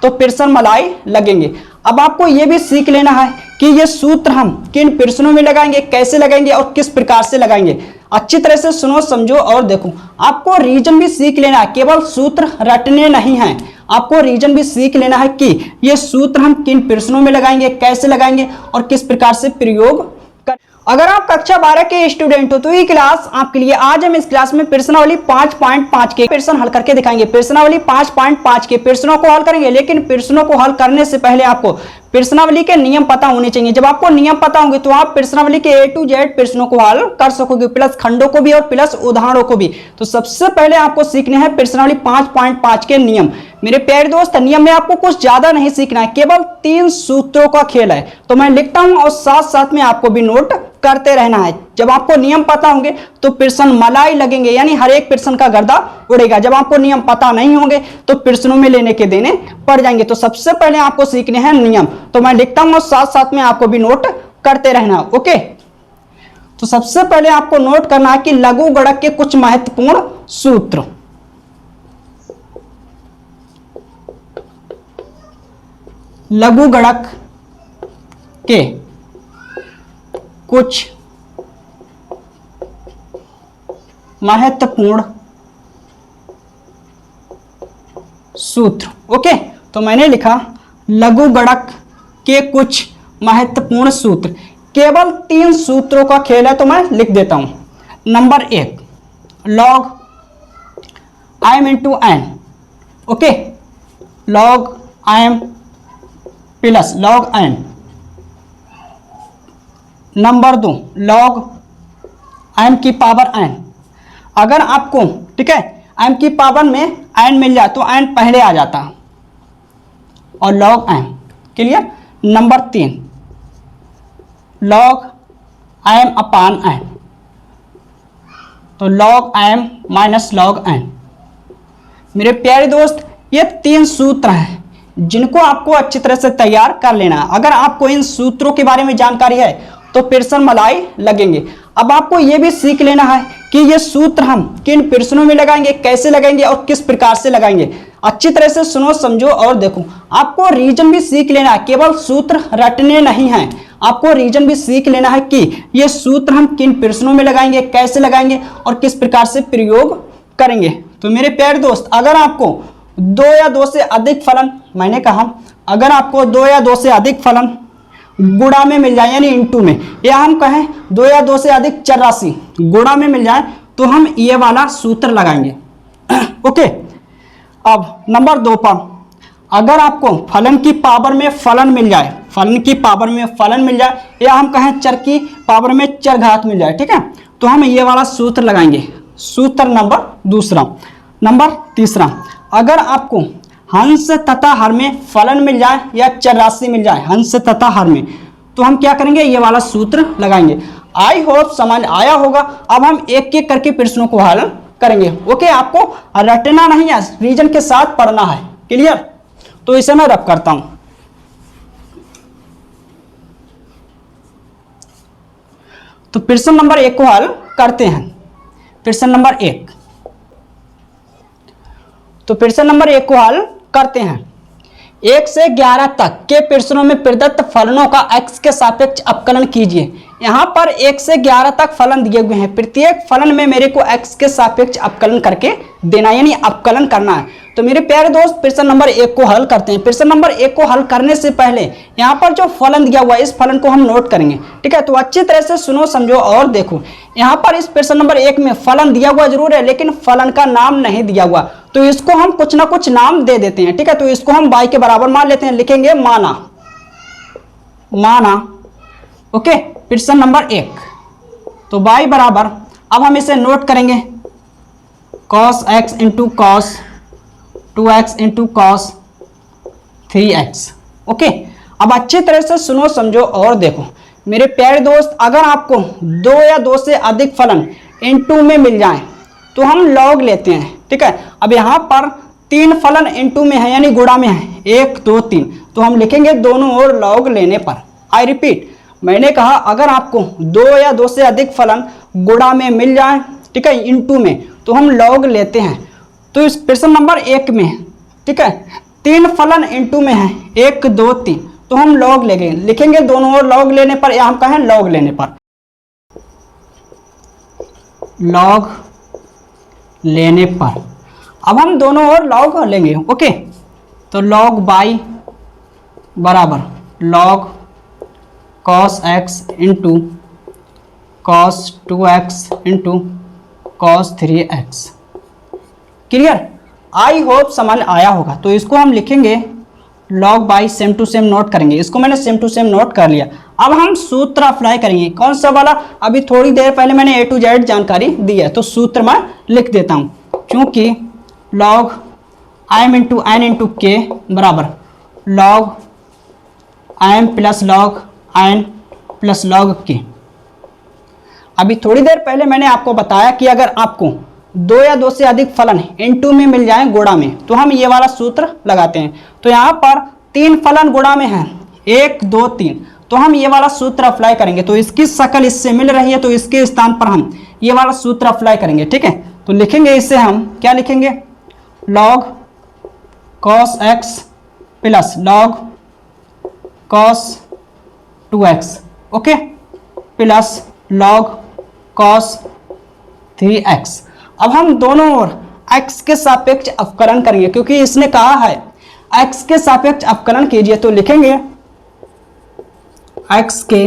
तो पिरसन मलाई लगेंगे। अब आपको ये भी सीख लेना है कि ये सूत्र हम किन पिरसनों में लगाएंगे, कैसे लगाएंगे और किस प्रकार से लगाएंगे। अच्छी तरह से सुनो, समझो और देखो। आपको रीजन भी सीख लेना है, केवल सूत्र रटने नहीं हैं, आपको रीजन भी सीख लेना है कि ये सूत्र हम किन पिरसनों में लगाएंगे, कैसे लगाएंगे और किस प्रकार से प्रयोग कर। अगर आप कक्षा 12 के स्टूडेंट हो तो ये क्लास आपके लिए। आज हम इस क्लास में प्रश्नावली 5.5 के प्रश्न हल करके दिखाएंगे। प्रश्नावली 5.5 के प्रश्नों को हल करेंगे, लेकिन प्रश्नों को हल करने से पहले आपको प्रश्नावली के नियम पता होने चाहिए। जब आपको नियम पता होंगे तो आप प्रश्नावली के A to Z प्रश्नों को हल कर सकोगे, प्लस खंडों को भी और प्लस उदाहरणों को भी। तो सबसे पहले आपको सीखने हैं प्रश्नावली 5.5 के नियम। मेरे प्यारे दोस्त, नियम में आपको कुछ ज्यादा नहीं सीखना है, केवल 3 सूत्रों का खेल है। तो मैं लिखता हूं और साथ साथ में आपको भी नोट करते रहना है। जब आपको नियम पता होंगे तो प्रश्न मलाई लगेंगे, यानी हर एक प्रश्न का गर्दा उड़ेगा। जब आपको नियम पता नहीं होंगे तो प्रश्नों में लेने के देने पड़ जाएंगे। तो सबसे पहले आपको सीखने हैं नियम। तो मैं लिखता हूं और साथ साथ में आपको भी नोट करते रहना। ओके, तो सबसे पहले आपको नोट करना है कि लघु गणक के कुछ महत्वपूर्ण सूत्र। लघु गणक के कुछ महत्वपूर्ण सूत्र। ओके, तो मैंने लिखा लघु गणक के कुछ महत्वपूर्ण सूत्र। केवल 3 सूत्रों का खेल है, तो मैं लिख देता हूं। Number 1 log m into n। Okay, log m plus log n। Number 2 log m की पावर n। अगर आपको, ठीक है, m की पावर में n मिल जाए तो n पहले आ जाता और log m। Clear. Number 3 log m अपान n, तो log m minus log n। मेरे प्यारे दोस्त, ये 3 सूत्र हैं जिनको आपको अच्छी तरह से तैयार कर लेना है। अगर आपको इन सूत्रों के बारे में जानकारी है तो प्रश्न मलाई लगेंगे। अब आपको यह भी सीख लेना है कि ये सूत्र हम किन प्रश्नों में लगाएंगे, कैसे लगाएंगे और किस प्रकार से लगाएंगे। अच्छी तरह से सुनो, समझो और देखो। आपको रीजन भी सीख लेना है, केवल सूत्र रटने नहीं हैं, आपको रीजन भी सीख लेना है कि ये सूत्र हम किन प्रश्नों में लगाएंगे, कैसे लगाएंगे और किस प्रकार से प्रयोग करेंगे। तो मेरे प्यारे दोस्त, अगर आपको 2 या 2 से अधिक फलन, मैंने कहा अगर आपको 2 या 2 से अधिक फलन गुणा में मिल जाए, यानी इनटू में, या हम कहें 2 या 2 से अधिक चर राशि गुणा में मिल जाए, तो हम ये वाला सूत्र लगाएंगे। ओके, अब नंबर 2 पर अगर आपको फलन की पावर में फलन मिल जाए, फलन की पावर में फलन मिल जाए, या हम कहें चर की पावर में चर घात मिल जाए, ठीक है, तो हम ये वाला सूत्र लगाएंगे। सूत्र नंबर 2। नंबर 3, अगर आपको हंस तथा हर में फलन मिल जाए या चर राशि मिल जाए, हंस तथा हर में, तो हम क्या करेंगे, ये वाला सूत्र लगाएंगे। आई होप समझ आया होगा। अब हम एक एक करके प्रश्नों को हल करेंगे। ओके, आपको रटना नहीं है, रीजन के साथ पढ़ना है। क्लियर। तो इसे मैं रब करता हूं। तो प्रश्न नंबर 1 को हल करते हैं। प्रश्न नंबर 1, तो प्रश्न नंबर 1 को हल करते हैं। 1 से 11 तक के प्रश्नों में प्रदत्त फलनों का x के सापेक्ष अवकलन कीजिए। यहाँ पर 1 से 11 तक फलन दिए हुए हैं, प्रत्येक फलन में मेरे को x के सापेक्ष अवकलन करके देना, यानी अवकलन करना है। तो मेरे प्यारे दोस्त, प्रश्न नंबर 1 को हल करते हैं। प्रश्न नंबर 1 को हल करने से पहले यहाँ पर जो फलन दिया हुआ है, इस फलन को हम नोट करेंगे। ठीक है, तो अच्छी तरह से सुनो, समझो और देखो। यहाँ पर इस प्रश्न नंबर 1 में फलन दिया हुआ जरूर है, लेकिन फलन का नाम नहीं दिया हुआ, तो इसको हम कुछ ना कुछ नाम दे देते हैं। ठीक है, तो इसको हम y के बराबर मान लेते हैं, लिखेंगे माना। माना। ओके, प्रश्न नंबर 1, तो y बराबर, अब हम इसे नोट करेंगे, cos x into cos 2x into cos 3x। Okay, अब अच्छी तरह से सुनो, समझो और देखो। मेरे प्यारे दोस्त, अगर आपको 2 या 2 से अधिक फलन इनटू में मिल जाए तो हम लॉग लेते हैं। ठीक है, अब यहाँ पर 3 फलन इनटू में है, यानी गुणा में है, 1 2 3, तो हम लिखेंगे दोनों ओर लॉग लेने पर। आई रिपीट, मैंने कहा अगर आपको 2 या 2 से अधिक फलन गुणा में मिल जाए, ठीक है, इनटू में, तो हम लॉग लेते हैं। तो इस प्रश्न नंबर 1 में, ठीक है, तीन फलन इनटू में है, 1 2 3, तो हम लॉग लिखेंगे दोनों ओर लॉग लेने पर, यहां कहें लॉग लेने पर, लॉग लेने पर। अब हम दोनों ओर लॉग लेंगे। ओके, तो लॉग बाई बराबर log cos x into cos 2x into cos 3x। Clear? I hope समझ आया होगा। तो इसको हम लिखेंगे log by, same to same note करेंगे, इसको मैंने सेम टू सेम नोट कर लिया। अब हम सूत्र अप्लाई करेंगे। कौन सा वाला? अभी थोड़ी देर पहले मैंने A to Z जानकारी दी है, तो सूत्र मैं लिख देता हूं। क्योंकि log m into n into k बराबर log m plus log n plus log k। अभी थोड़ी देर पहले मैंने आपको बताया कि अगर आपको 2 या 2 से अधिक फलन इनटू में मिल जाए गुणा में, तो हम ये वाला सूत्र लगाते हैं। तो यहाँ पर 3 फलन गुणा में है, 1 2 3, तो हम ये वाला सूत्र अप्लाई करेंगे। तो इसकी शकल इससे मिल रही है, तो इसके स्थान पर हम ये वाला सूत्र अप्लाई करेंगे। ठीक है, तो लिखेंगे इसे हम क्या लिखेंगे? Log cos x plus log cos 2x, okay, plus log cos 3x। अब हम दोनों ओर x के सापेक्ष अवकलन करेंगे, क्योंकि इसने कहा है x के सापेक्ष अवकलन कीजिए। तो लिखेंगे x के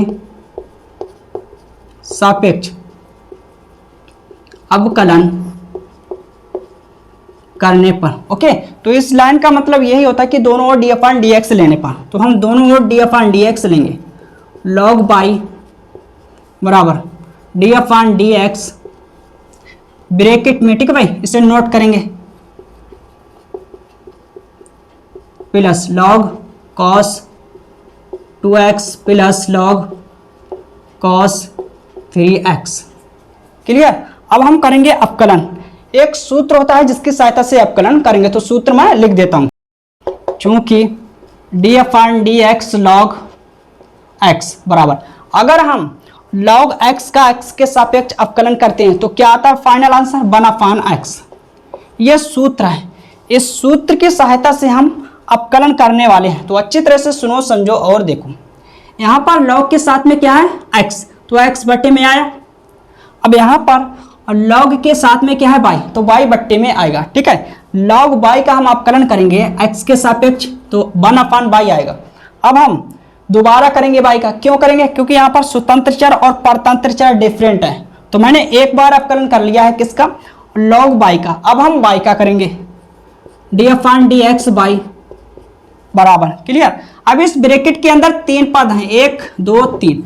सापेक्ष अवकलन करने पर। ओके, तो इस लाइन का मतलब यही होता है कि दोनों ओर d/dx लेने पर। तो हम दोनों ओर d/dx लेंगे, लॉग बाई बराबर d/dx ब्रैकेट में, ठीक है भाई, इसे नोट करेंगे, plus log cos 2x plus log cos 3x। Clear? अब हम करेंगे अवकलन। एक सूत्र होता है जिसकी सहायता से अवकलन करेंगे, तो सूत्र मैं लिख देता हूं। चूंकि d/dx log x बराबर, अगर हम log x का x के सापेक्ष अवकलन करते हैं तो क्या आता है? Final answer 1/x। यह सूत्र है, इस सूत्र की सहायता से हम अवकलन करने वाले हैं। तो अच्छी तरह से सुनो, समझो और देखो। यहां पर log के साथ में क्या है? x, तो x बट्टे में आया। अब यहां पर log के साथ में क्या है? y, तो y बट्टे में आएगा। ठीक है, log y का हम अवकलन करेंगे x के सापेक्ष, तो 1/y आएगा। अब हम दोबारा करेंगे y का। क्यों करेंगे? क्योंकि यहाँ पर स्वतंत्र चर और परतंत्र चर डिफरेंट है। तो मैंने एक बार अवकलन कर लिया है किसका? log y का। अब हम y का करेंगे, d/dx y बराबर। क्लियर? अब इस ब्रैकेट के अंदर 3 पद हैं, 1 2 3,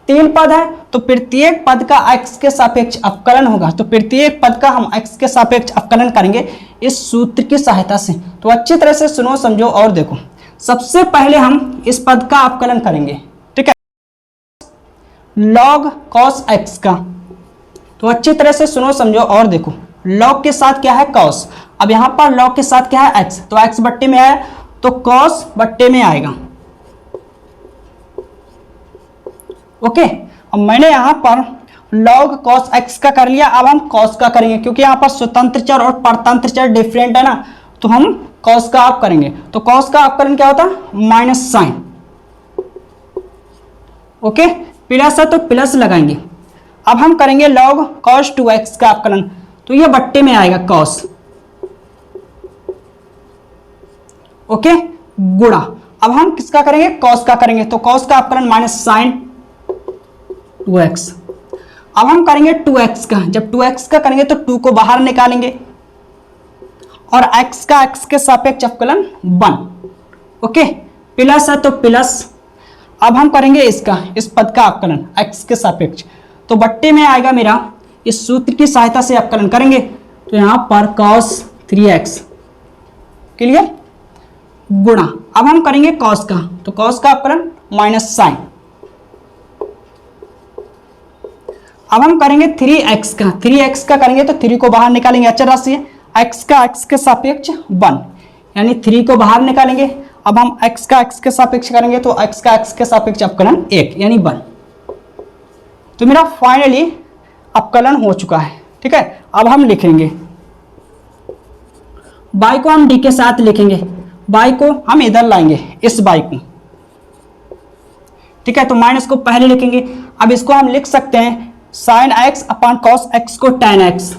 3 पद है, तो प्रत्येक पद का x के सापेक्ष अवकलन होगा। तो प्रत्येक पद का हम x के सापेक्ष अवकलन करेंगे इस सूत्र की सहायता से। तो अच्छी तरह से सुनो, समझो और देखो। सबसे पहले हम इस पद का अवकलन करेंगे, ठीक है, log cos x का। तो अच्छी तरह से सुनो, समझो और देखो। log के साथ क्या है? cos। अब यहां पर log के साथ क्या है? x, तो x बट्टे में आया, तो cos बट्टे में आएगा। ओके, अब मैंने यहां पर log cos x का कर लिया। अब हम cos का करेंगे, क्योंकि यहां पर स्वतंत्र चर और परतंत्र चर डिफरेंट है ना, तो हम cos का आप करेंगे। तो cos का अवकलन क्या होता है? Minus sign. ओके, प्लस है तो प्लस लगाएंगे। अब हम करेंगे log cos 2x का अवकलन, तो ये बट्टे में आएगा cos। ओके, गुणा। अब हम किसका करेंगे? cos का करेंगे, तो cos का अवकलन माइनस साइन 2x। अब हम करेंगे 2x का। जब 2x का करेंगे तो 2 को बाहर निकालेंगे और x का x के सापेक्ष अवकलन 1। ओके, प्लस है तो प्लस। अब हम करेंगे इसका, इस पद का अवकलन x के सापेक्ष, तो बट्टे में आएगा मेरा। इस सूत्र की सहायता से अवकलन करेंगे, तो यहां पर cos 3x। क्लियर? गुणा। अब हम करेंगे cos का, तो cos का अवकलन माइनस साइन। अब हम करेंगे 3x का। 3x का करेंगे तो 3 को बाहर निकालेंगे, अचर राशि है, x का x के सापेक्ष 1, यानी 3 को बाहर निकालेंगे। अब हम x का x के सापेक्ष करेंगे, तो x का x के सापेक्ष अवकलन 1 यानी 1। तो मेरा फाइनली अवकलन हो चुका है। ठीक है, अब हम लिखेंगे y को हम d के साथ लिखेंगे, बाई को हम इधर लाएंगे, इस बाई को, ठीक है। तो माइनस को पहले लिखेंगे। अब इसको हम लिख सकते हैं sine x upon cos x को tan एक्स,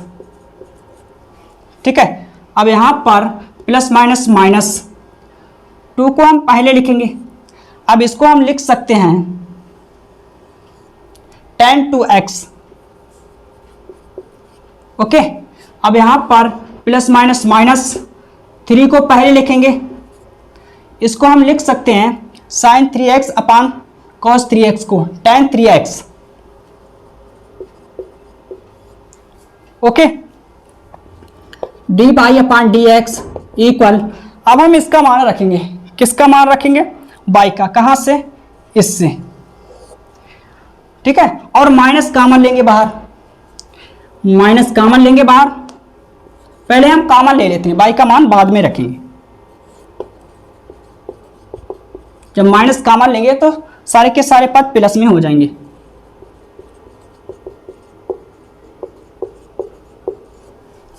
ठीक है। अब यहां पर प्लस माइनस माइनस 2 को हम पहले लिखेंगे। अब इसको हम लिख सकते हैं tan 2x, ओके। अब यहां पर प्लस माइनस माइनस 3 को पहले लिखेंगे। इसको हम लिख सकते हैं sign 3x upon cos 3x को tan 3x, okay. D by upon D x equal, अब हम इसका मान रखेंगे, किसका मान रखेंगे, बाई का, कहां से, इससे, ठीक है। और माइनस कॉमन लेंगे बाहर, माइनस कॉमन लेंगे बाहर, पहले हम कॉमन ले लेते हैं, बाई का मान बाद में रखेंगे। जब माइनस कॉमन लेंगे तो सारे के सारे पद प्लस में हो जाएंगे,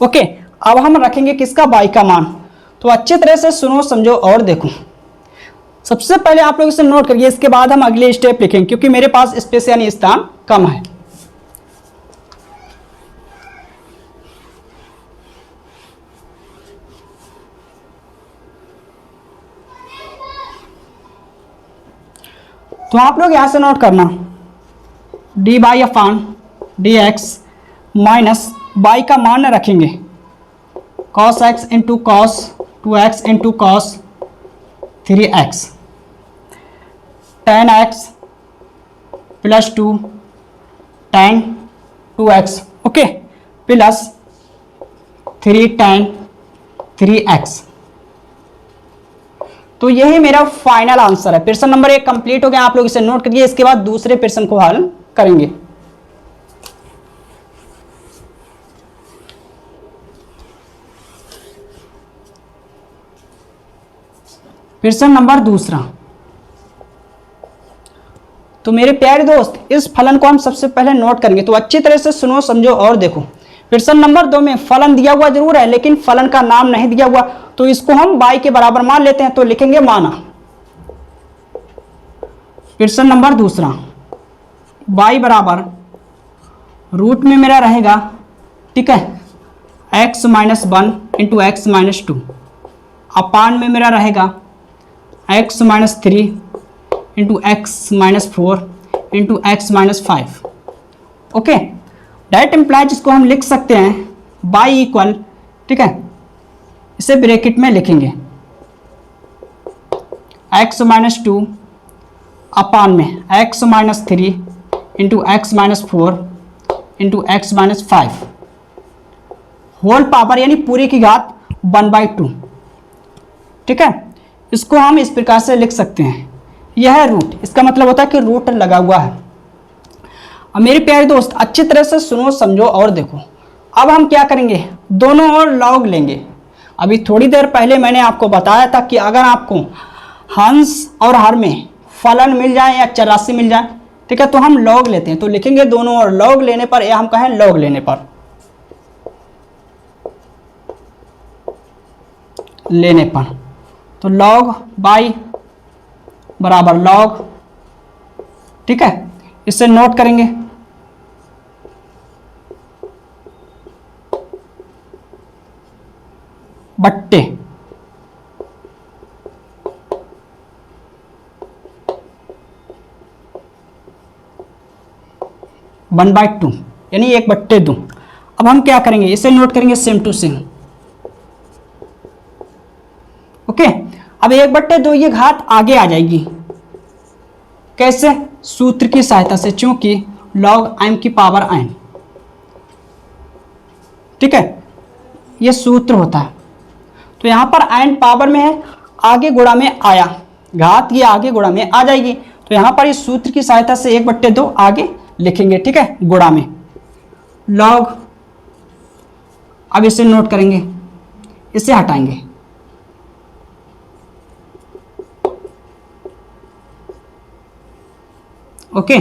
ओके। अब हम रखेंगे किसका, बाई का मान। तो अच्छी तरह से सुनो समझो और देखो। सबसे पहले आप लोग इसे नोट करिए, इसके बाद हम अगले स्टेप लिखेंगे, क्योंकि मेरे पास स्पेस यानी स्थान कम है। तो आप लोग यहां से नोट करना D by upon D x minus by का मान रखेंगे cos x into cos 2x into cos 3x tan x plus 2 tan 2x, okay, plus 3 tan 3x। तो यही मेरा फाइनल आंसर है। प्रश्न नंबर 1 कंप्लीट हो गया, आप लोग इसे नोट करिए। इसके बाद दूसरे प्रश्न को हल करेंगे। प्रश्न नंबर 2। तो मेरे प्यारे दोस्त, इस फलन को हम सबसे पहले नोट करेंगे, तो अच्छी तरह से सुनो समझो और देखो। प्रश्न नंबर 2 में फलन दिया हुआ जरूर है, लेकिन फलन का नाम नहीं दिया हुआ, तो इसको हम बाई के बराबर मान लेते हैं, तो लिखेंगे माना। प्रश्न नंबर 2 बाई बराबर रूट में मेरा रहेगा, ठीक है, x minus 1 into x minus 2 upon में मेरा रहेगा x minus 3 into x minus 4 into x minus 5, okay. Date implies इसको हम लिख सकते हैं बाई इक्वल, ठीक है, इसे ब्रैकेट में लिखेंगे x माइनस 2 अपान में x minus 3 into x minus 4 into x minus 5 whole power यानी पूरी की घात 1/2, ठीक है। इसको हम इस प्रकार से लिख सकते हैं, यह है रूट, इसका मतलब होता है कि रूट लगा हुआ है। अब मेरे प्यारे दोस्त अच्छी तरह से सुनो समझो और देखो। अब हम क्या करेंगे, दोनों ओर लॉग लेंगे। अभी थोड़ी देर पहले मैंने आपको बताया था कि अगर आपको हंस और हर में फलन मिल जाए या चरासी मिल जाए, ठीक है, तो हम लॉग लेते हैं, तो लिखेंगे दोनों ओर लॉग लेने पर, या हम कहें लॉग लेने पर, लेने पर, तो लॉग बाई बराबर लॉग, ठीक है, इसे नोट करेंगे। बट्टे 1/2 यानी 1/2। अब हम क्या करेंगे, इसे नोट करेंगे सेम टू सेम, ओके। अब 1/2 ये घात आगे आ जाएगी, कैसे, सूत्र की सहायता से, चूंकि लॉग m की पावर n, ठीक है, ये सूत्र होता है। तो यहां पर n पावर में है, आगे गुणा में आया, घात ये आगे गुणा में आ जाएगी, तो यहां पर इस सूत्र की सहायता से 1/2 आगे लिखेंगे, ठीक है, गुणा में लॉग। अब इसे नोट करेंगे, इसे हटाएंगे, ओके।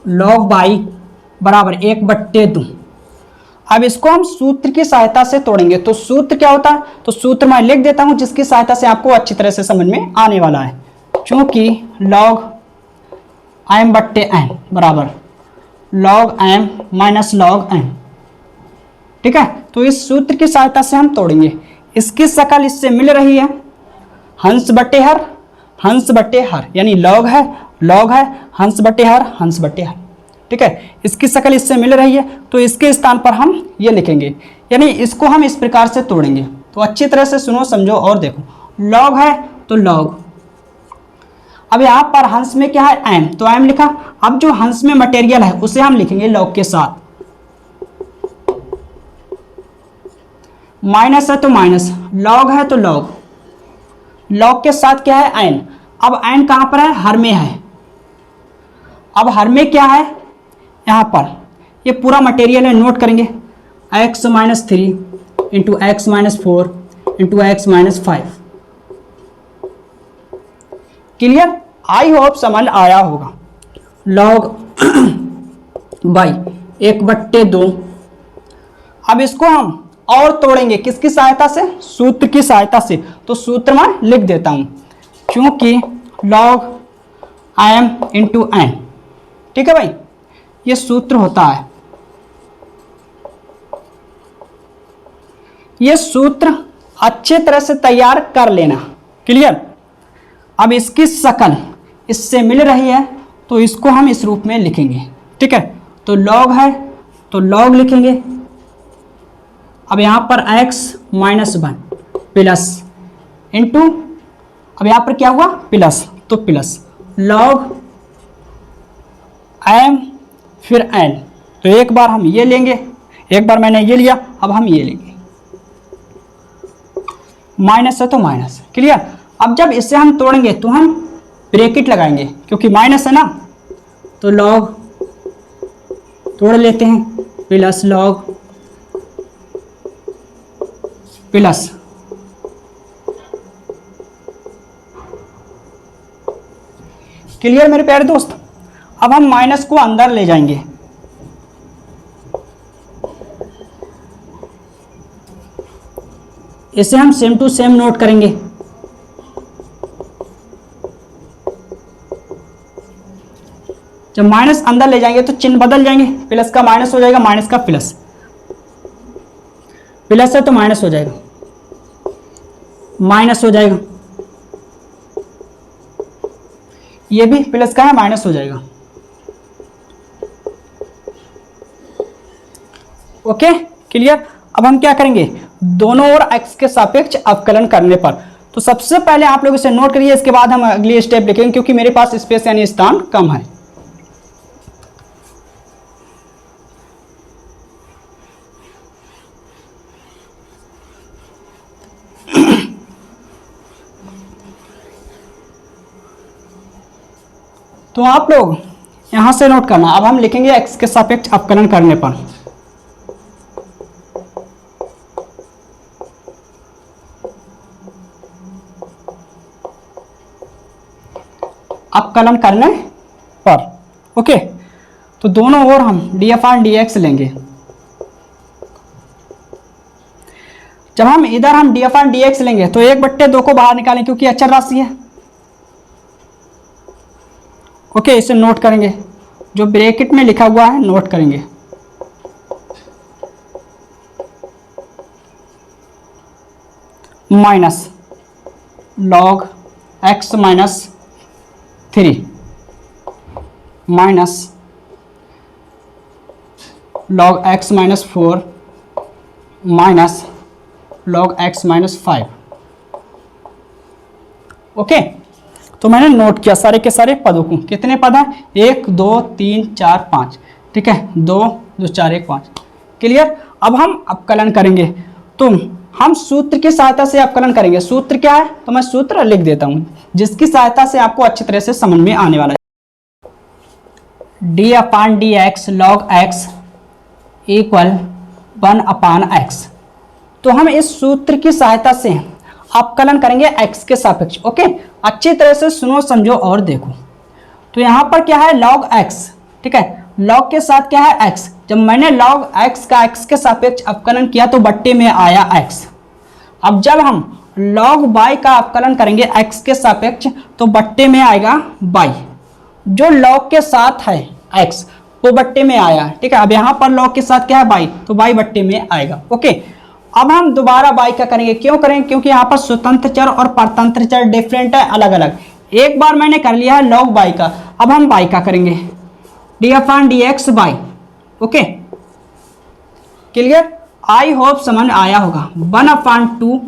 लॉग बाई बराबर 1/2। अब इसको हम सूत्र की सहायता से तोड़ेंगे। तो सूत्र क्या होता है, तो सूत्र मैं लिख देता हूं जिसकी सहायता से आपको अच्छी तरह से समझ में आने वाला है। क्योंकि log m/n बराबर log m minus log n, ठीक है। तो इस सूत्र की सहायता से हम तोड़ेंगे। इसकी शकल इससे मिल रही है, हंस बटे हर, यानी log है हंस बटे हर, ठीक है। इसकी शकल इससे मिल रही है, तो इसके स्थान पर हम ये लिखेंगे, यानी इसको हम इस प्रकार से तोड़ेंगे। तो अच्छी तरह से सुनो, समझो और देखो। log है तो log, अब यहाँ पर हंस में क्या है m, तो m लिखा। अब जो हंस में मटेरियल है उसे हम लिखेंगे log के साथ। माइनस है तो माइनस, log है तो log के साथ क्या है n। अब n कहां पर है, हर में है। अब हर में क्या है, यहां पर ये पूरा मटेरियल है, नोट करेंगे। x - 3 into x - 4 into x - 5। Clear, I hope समझ आया होगा। log by 1/2। अब इसको हम और तोड़ेंगे किसकी सहायता से, सूत्र की सहायता से। तो सूत्र मैं लिख देता हूं, क्योंकि log m इंटू n, ठीक है भाई, ये सूत्र होता है। ये सूत्र अच्छे तरह से तैयार कर लेना। क्लियर, अब इसकी शकल इससे मिल रही है, तो इसको हम इस रूप में लिखेंगे, ठीक है। तो log है तो log लिखेंगे। अब यहां पर x - 1 प्लस इंटू, अब यहां पर क्या हुआ प्लस, तो प्लस log m फिर n। तो एक बार हम ये लेंगे, एक बार मैंने ये लिया, अब हम ये लेंगे। माइनस है तो माइनस। क्लियर, अब जब इसे हम तोड़ेंगे तो हम ब्रैकेट लगाएंगे, क्योंकि माइनस है ना। तो log तोड़ लेते हैं, प्लस log प्लस क्लियर मेरे प्यारे दोस्त। अब हम माइनस को अंदर ले जाएंगे, इसे हम सेम टू सेम नोट करेंगे। जब माइनस अंदर ले जाएंगे तो चिन्ह बदल जाएंगे, प्लस का माइनस हो जाएगा, माइनस का प्लस, प्लस है तो माइनस हो जाएगा, माइनस हो जाएगा, ये भी प्लस का है, माइनस हो जाएगा। Okay clear. अब हम क्या करेंगे, दोनों ओर x के सापेक्ष अवकलन करने पर। तो सबसे पहले आप लोग इसे नोट करिए, इसके बाद हम अगली स्टेप लिखेंगे, क्योंकि मेरे पास स्पेस यानी स्थान कम है। तो आप लोग यहां से नोट करना। अब हम लिखेंगे x के सापेक्ष अवकलन करने पर। अवकलन करने पर, ओके। तो दोनों ओर हम df/dx लेंगे। जब हम इधर हम df/dx लेंगे तो 1/2 को बाहर निकालें, क्योंकि अचर राशि है। ओके, इसे नोट करेंगे, जो ब्रैकेट में लिखा हुआ है नोट करेंगे। Minus log x - 3 minus log x - 4 minus log x - 5। Okay, तो मैंने नोट किया सारे के सारे पदों को। कितने पद हैं, 1 2 3 4 5, ठीक है, 2 2 4 1 5। क्लियर। अब हम अवकलन करेंगे, तो हम सूत्र की सहायता से अवकलन करेंगे। सूत्र क्या है, तो मैं सूत्र लिख देता हूं, जिसकी सहायता से आपको अच्छी तरह से समझ में आने वाला है। d/dx log x equal 1/x। तो हम इस सूत्र की सहायता से अवकलन करेंगे x के सापेक्ष। ओके, अच्छी तरह से सुनो, समझो और देखो। तो यहां पर क्या है log x, ठीक है। लॉग के साथ क्या है x, जब मैंने लॉग x का x के सापेक्ष अवकलन किया तो बट्टे में आया x। अब जब हम लॉग y का अवकलन करेंगे x के सापेक्ष तो बट्टे में आएगा y। जो लॉग के साथ है x वो बट्टे में आया, ठीक है। अब यहाँ पर लॉग के साथ क्या है y, तो y बट्टे में आएगा। ओके, अब हम दोबारा y का करेंगे, क्यों करेंगे, क्योंकि यहाँ पर स्वतंत्र चर और परतंत्र चर डिफरेंट है, अलग अलग। एक बार मैंने कर लिया है लॉग y का, अब हम y का करेंगे d/dx y। Okay clear, I hope समझ आया होगा। 1/2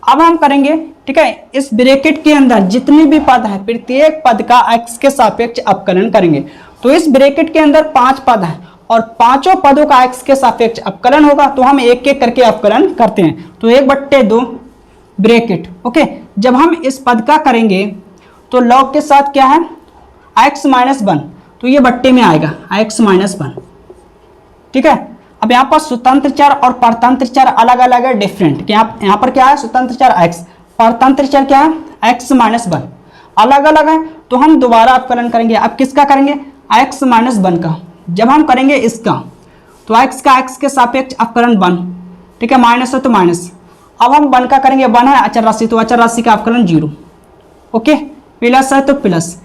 अब हम करेंगे, ठीक है, इस ब्रैकेट के अंदर जितनी भी पद है प्रत्येक पद का x के सापेक्ष अवकलन करेंगे। तो इस ब्रैकेट के अंदर 5 पद हैं और पांचों पदों का x के सापेक्ष अवकलन होगा, तो हम एक एक करके अवकलन करते हैं। तो 1/2 ब्रैकेट। ओके, जब हम इस पद का करेंगे तो लॉग के साथ क्या है x - 1, तो ये बट्टे में आएगा x - 1, ठीक है। अब यहाँ पर स्वतंत्र चर और परतंत्र चर अलग अलग है, डिफरेंट। यहाँ पर क्या है स्वतंत्र चर x, परतंत्र चर क्या है x - 1, अलग अलग है। तो हम दोबारा अवकलन करेंगे। अब किसका करेंगे x - 1 का। जब हम करेंगे इसका तो x का x के सापेक्ष अवकलन 1, ठीक है, माइनस है तो माइनस। अब हम 1 का करेंगे, 1 है अचर राशि तो अचर राशि का अवकलन 0। ओके, प्लस है तो प्लस।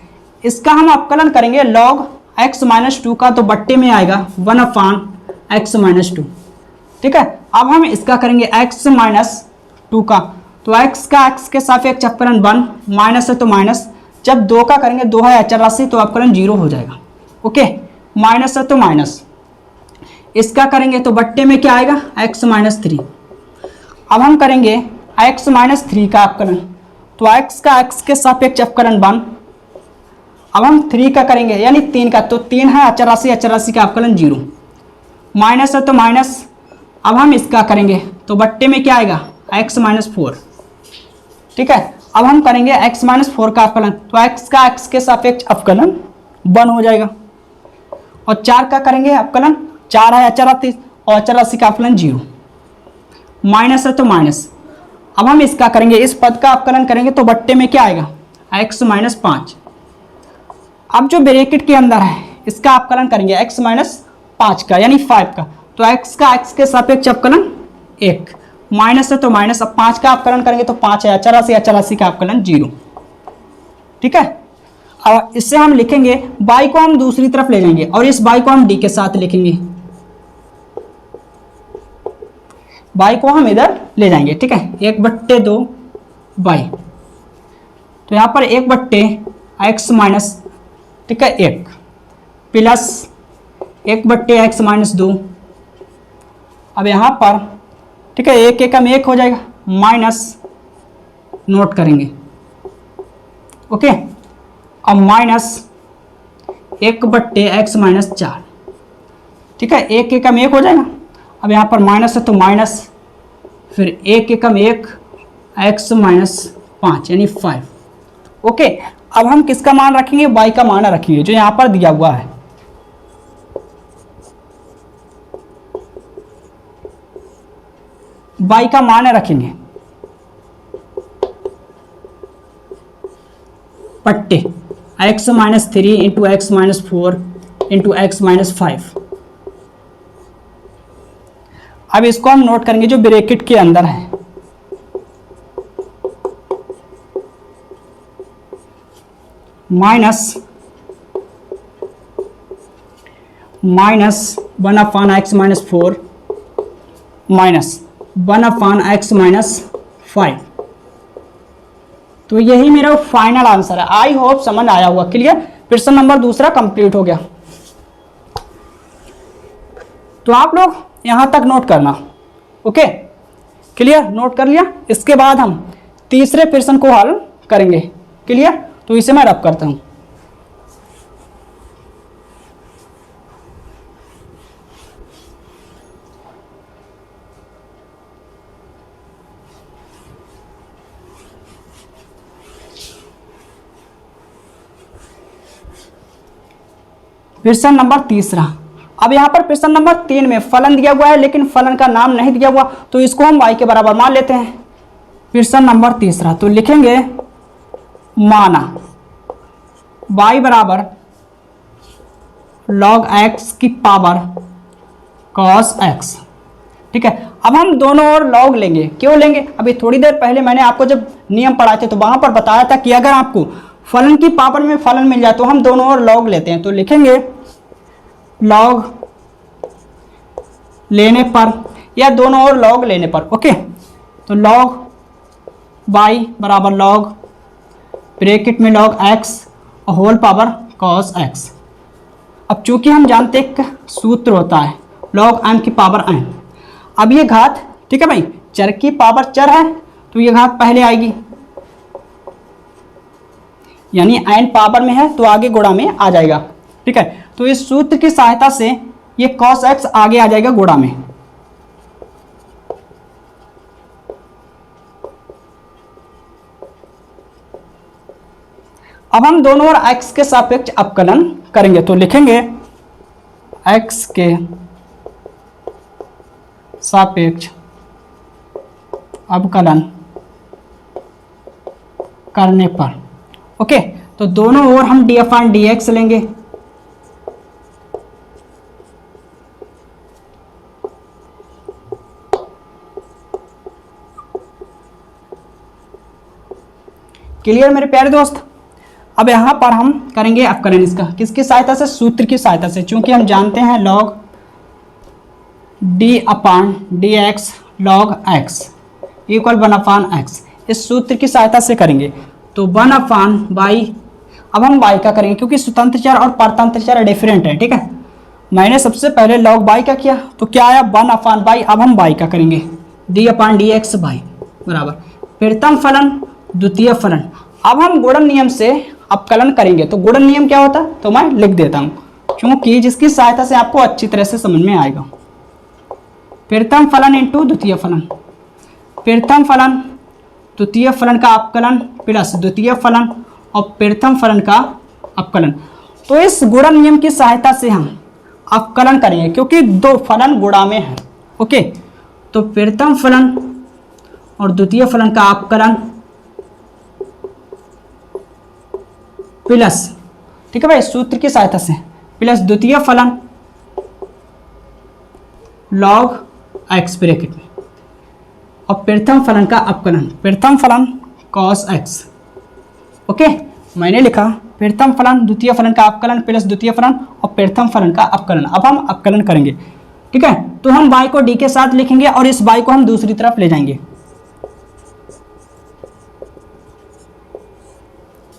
इसका हम अवकलन करेंगे लॉग x - 2 का, तो बट्टे में आएगा 1/x - 2, ठीक है। अब हम इसका करेंगे x - 2 का, तो x का x के सापेक्ष अवकलन 1, माइनस है तो माइनस। जब 2 का करेंगे, 2 है अचर राशि तो अवकलन 0 हो जाएगा। ओके, माइनस है तो माइनस। इसका करेंगे तो बट्टे में क्या आएगा x - 3। अब हम करेंगे x - 3 का अवकलन, तो x का x के सापेक्ष अवकलन 1। अब हम 3 का करेंगे यानी 3 का, तो 3 है अचर राशि का अवकलन 0, माइनस है तो माइनस। अब हम इसका करेंगे तो बट्टे में क्या आएगा x - 4, ठीक है। अब हम करेंगे x - 4 का अवकलन, तो x का x के सापेक्ष अवकलन 1 हो जाएगा। और 4 का करेंगे अवकलन, 4 है अचर राशि और अचर राशि का अवकलन 0, माइनस है तो माइनस। अब हम इसका करेंगे, इस पद का अवकलन करेंगे तो बट्टे में क्या आएगा x - 5। अब जो ब्रैकेट के अंदर है इसका अवकलन करेंगे x - 5 का यानी 5 का, तो x का x के सापेक्ष अवकलन 1, माइनस है तो माइनस। अब 5 का अवकलन करेंगे तो 5 है अचर राशि का अवकलन 0, ठीक है। अब इससे हम लिखेंगे y को हम दूसरी तरफ ले जाएंगे और इस y को हम d के साथ लिखेंगे, y को हम इधर ले जाएंगे, ठीक है। 1/2 y, तो यहाँ पर 1/x - ठीक है 1 प्लस 1/x - 2। अब यहाँ पर ठीक है 1 एकम 1 हो जाएगा, माइनस नोट करेंगे। ओके, अब माइनस 1/x - 4, ठीक है 1 एकम 1 हो जाएगा। अब यहाँ पर माइनस है तो माइनस, फिर 1 एकम 1 x - 5 यानी 5। ओके, अब हम किसका मान रखेंगे y का मान रखेंगे जो यहाँ पर दिया हुआ है। y का मान रखेंगे पट्टे x - 3 into x - 4 into x - 5। अब इसको हम नोट करेंगे जो ब्रैकेट के अंदर है, माइनस 1/x - 4 माइनस 1/x - 5। तो यही मेरा फाइनल आंसर है। आई होप समझ आया हुआ। क्लियर, प्रश्न नंबर दूसरा कंप्लीट हो गया। तो आप लोग यहां तक नोट करना। ओके, क्लियर, नोट कर लिया। इसके बाद हम तीसरे प्रश्न को हल करेंगे। क्लियर, तो इसे मैं रब करता हूं। प्रश्न नंबर तीसरा। अब यहाँ पर प्रश्न नंबर 3 में फलन दिया हुआ है लेकिन फलन का नाम नहीं दिया हुआ, तो इसको हम y के बराबर मान लेते हैं। प्रश्न नंबर तीसरा, तो लिखेंगे माना y बराबर log x की पावर cos x। ठीक है, अब हम दोनों ओर log लेंगे। क्यों लेंगे? अभी थोड़ी देर पहले मैंने आपको जब नियम पढ़ाए थे तो वहां पर बताया था कि अगर आपको फलन की पावर में फलन मिल जाए तो हम दोनों ओर log लेते हैं। तो लिखेंगे log लेने पर या दोनों ओर log लेने पर। ओके, तो log y बराबर log ब्रैकेट में log x और होल पावर cos x। अब चूंकि हम जानते एक सूत्र होता है log m की पावर n। अब ये घात, ठीक है भाई, चर की पावर चर है तो ये घात पहले आएगी, यानी n पावर में है तो आगे गुणा में आ जाएगा। ठीक है, तो इस सूत्र की सहायता से ये cos x आगे आ जाएगा गुणा में। अब हम दोनों ओर x के सापेक्ष अवकलन करेंगे। तो लिखेंगे x के सापेक्ष अवकलन करने पर, ओके, तो दोनों ओर हम df/dx लेंगे। क्लियर मेरे प्यारे दोस्त? अब यहां पर हम करेंगे अवकलन इसका, किसकी सहायता से? सूत्र की सहायता से। चूंकि हम जानते हैं log d/dx log x equal 1/x, इस सूत्र की सहायता से करेंगे। तो 1/y, अब हम y का करेंगे क्योंकि स्वतंत्र चर और परतंत्र चर डिफरेंट है। ठीक है, मैंने सबसे पहले log y का किया तो क्या आया 1/y। अब हम y का करेंगे d/dx y बराबर प्रथम फलन द्वितीय फलन। अब हम गुणन नियम से अवकलन करेंगे। तो गुणन नियम क्या होता है तो मैं लिख देता हूं, क्योंकि जिसकी सहायता से आपको अच्छी तरह से समझ में आएगा। प्रथम फलन इंटू द्वितीय फलन, प्रथम फलन द्वितीय फलन का अवकलन प्लस द्वितीय फलन और प्रथम फलन का अवकलन। तो इस गुणन नियम की सहायता से हम अवकलन करेंगे क्योंकि दो फलन गुणा में है। ओके, तो प्रथम फलन और द्वितीय फलन का अवकलन प्लस, ठीक है भाई, सूत्र की सहायता से प्लस द्वितीय फलन log x ब्रैकेट में और प्रथम फलन का अवकलन, प्रथम फलन cos x। ओके, मैंने लिखा प्रथम फलन द्वितीय फलन का अवकलन प्लस द्वितीय फलन और प्रथम फलन का अवकलन। अब हम अवकलन करेंगे। ठीक है, तो हम y को d के साथ लिखेंगे और इस y को हम दूसरी तरफ ले जाएंगे।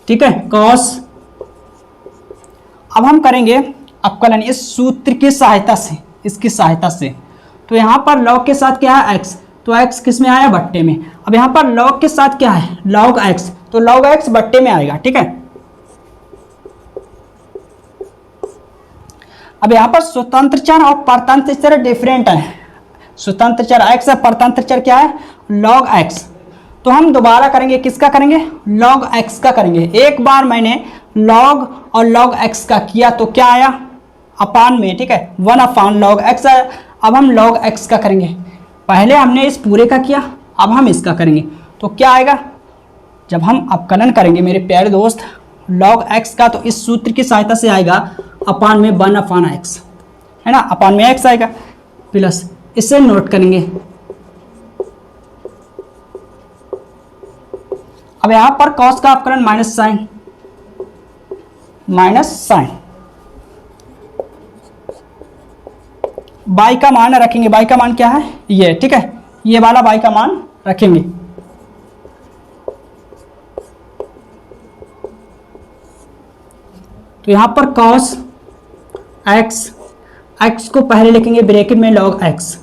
ठीक है, cos। अब हम करेंगे अवकलन इस सूत्र की सहायता से, इसकी सहायता से। तो यहां पर log के साथ क्या है x, तो x किस में आया बट्टे में। अब यहां पर log के साथ क्या है log x, तो log x बट्टे में आएगा। ठीक है, अब यहां पर स्वतंत्र चर और परतंत्र चर डिफरेंट है। स्वतंत्र चर x है, परतंत्र चर क्या है log x। तो हम दोबारा करेंगे, किसका करेंगे log x का करेंगे। एक बार मैंने log और log x का किया तो क्या आया अपान में। ठीक है, 1/log x आया। अब हम log x का करेंगे। पहले हमने इस पूरे का किया, अब हम इसका करेंगे। तो क्या आएगा जब हम अवकलन करेंगे मेरे प्यारे दोस्त log x का, तो इस सूत्र की सहायता से आएगा अपान में 1/x, है ना, अपान में x आएगा प्लस, इसे नोट करेंगे। अब यहां पर cos का अवकलन माइनस साइन, y का मान रखेंगे। y का मान क्या है ये, ठीक है, ये वाला y का मान रखेंगे। तो यहां पर cos x को पहले लिखेंगे ब्रैकेट में log x,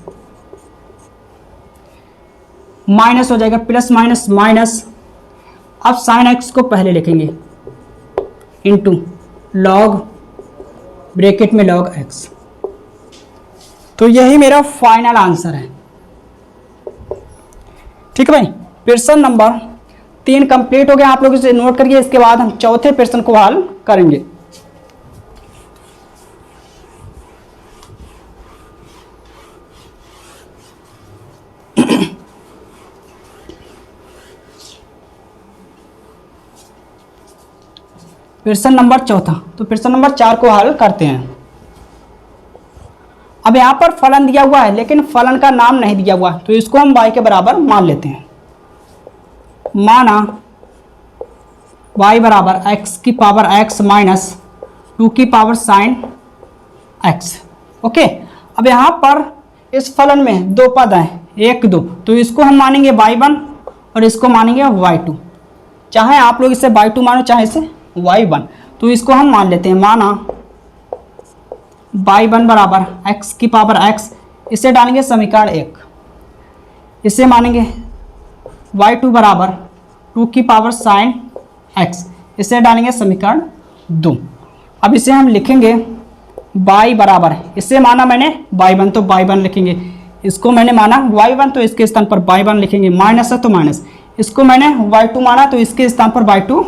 माइनस हो जाएगा प्लस माइनस माइनस। अब sin x को पहले लिखेंगे इंटू log ब्रैकेट में log x। तो यही मेरा फाइनल आंसर है। ठीक है भाई, प्रश्न नंबर 3 कंप्लीट हो गया। आप लोग इसे नोट करिए, इसके बाद हम चौथे प्रश्न को हल करेंगे। प्रश्न नंबर 4, तो प्रश्न नंबर 4 को हल करते हैं। अब यहाँ पर फलन दिया हुआ है लेकिन फलन का नाम नहीं दिया हुआ, तो इसको हम y के बराबर मान लेते हैं। माना y बराबर x की पावर x माइनस 2 की पावर साइन x। ओके, अब यहाँ पर इस फलन में दो पद हैं, 1 2, तो इसको हम मानेंगे y1 और इसको मानेंगे y2। चाहे आप लोग इसे y2 मानो चाहे इसे y1, तो इसको हम मान लेते हैं। माना y1 बराबर x की पावर x, इसे डालेंगे समीकरण 1, इसे मानेंगे y2 बराबर 2 की पावर साइन x, इसे डालेंगे समीकरण 2। अब इसे हम लिखेंगे y बराबर, इसे माना मैंने y1 तो y1 लिखेंगे, इसको मैंने माना y1 तो इसके स्थान पर y1 लिखेंगे, माइनस है तो माइनस, इसको मैंने y2 माना तो इसके स्थान पर y2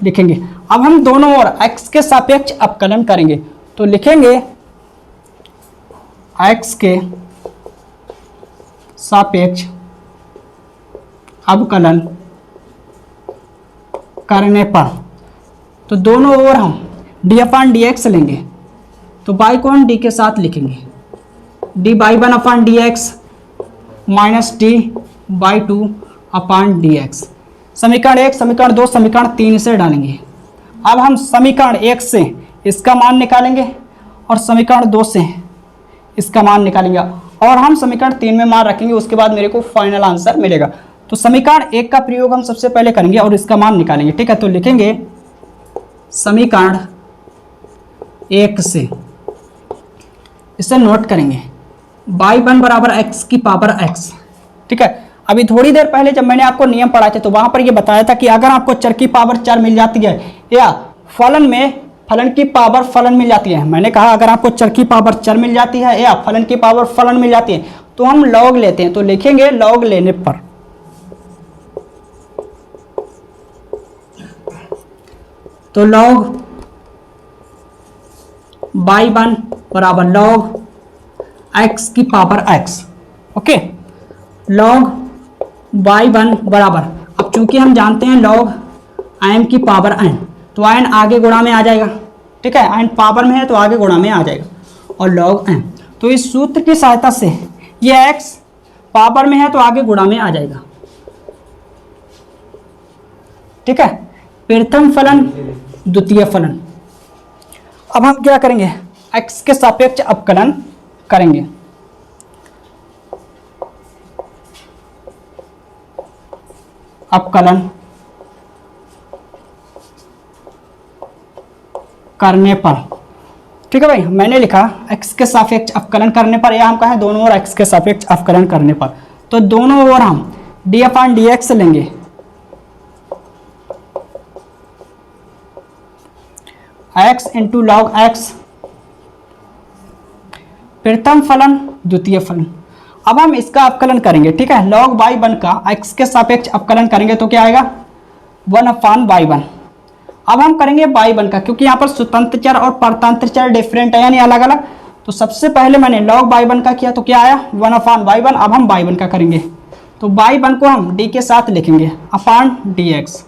लिखेंगे। अब हम दोनों ओर x के सापेक्ष अवकलन करेंगे, तो लिखेंगे x के सापेक्ष अवकलन करने पर, तो दोनों ओर हम d/dx लेंगे, तो y को हम d के साथ लिखेंगे, dy1/dx माइनस dy2/dx। समीकरण 1, समीकरण 2, समीकरण 3 इसे डालेंगे। अब हम समीकरण 1 से इसका मान निकालेंगे और समीकरण 2 से इसका मान निकालेंगे और हम समीकरण 3 में मान रखेंगे, उसके बाद मेरे को फाइनल आंसर मिलेगा। तो समीकरण 1 का प्रयोग हम सबसे पहले करेंगे और इसका मान निकालेंगे, ठीक है। तो लिखेंगे समीकरण 1 से, इसे नोट करेंगे y1 बराबर x की पावर x, ठीक है। अभी थोड़ी देर पहले जब मैंने आपको नियम पढ़ाए थे तो वहां पर ये बताया था कि अगर आपको चर की पावर 4 मिल जाती है या फलन में फलन की पावर फलन मिल जाती है, मैंने कहा अगर आपको चर की पावर 4 मिल जाती है या फलन की पावर फलन मिल जाती है तो हम लॉग लेते हैं। तो लिखेंगे लॉग लेने पर, तो लॉग y1 बराबर लॉग x की power x। Okay, log y1 बराबर, अब चूंकि हम जानते हैं लॉग m की पावर n, तो n आगे गुणा में आ जाएगा, ठीक है, n पावर में है तो आगे गुणा में आ जाएगा, और लॉग m, तो इस सूत्र की सहायता से ये x पावर में है तो आगे गुणा में आ जाएगा, ठीक है। प्रथम फलन द्वितीय फलन। अब हम क्या करेंगे, x के सापेक्ष अवकलन करेंगे। अवकलन करने पर, ठीक है भाई, मैंने लिखा x के सापेक्ष अवकलन करने पर, या हम कहें दोनों ओर x के सापेक्ष अवकलन करने पर, तो दोनों ओर हम d/dx लेंगे, x इंटू लॉग x, प्रथम फलन द्वितीय फलन। अब हम इसका अवकलन करेंगे, ठीक है। लॉग y1 का x के सापेक्ष अवकलन करेंगे तो क्या आएगा 1/y1। अब हम करेंगे y1 का, क्योंकि यहाँ पर स्वतंत्र चर और परतंत्र चर डिफरेंट है यानी अलग अलग, तो सबसे पहले मैंने log y1 का किया तो क्या आया 1/y1। अब हम y1 का करेंगे, तो y1 को हम d के साथ लिखेंगे अपॉन dx।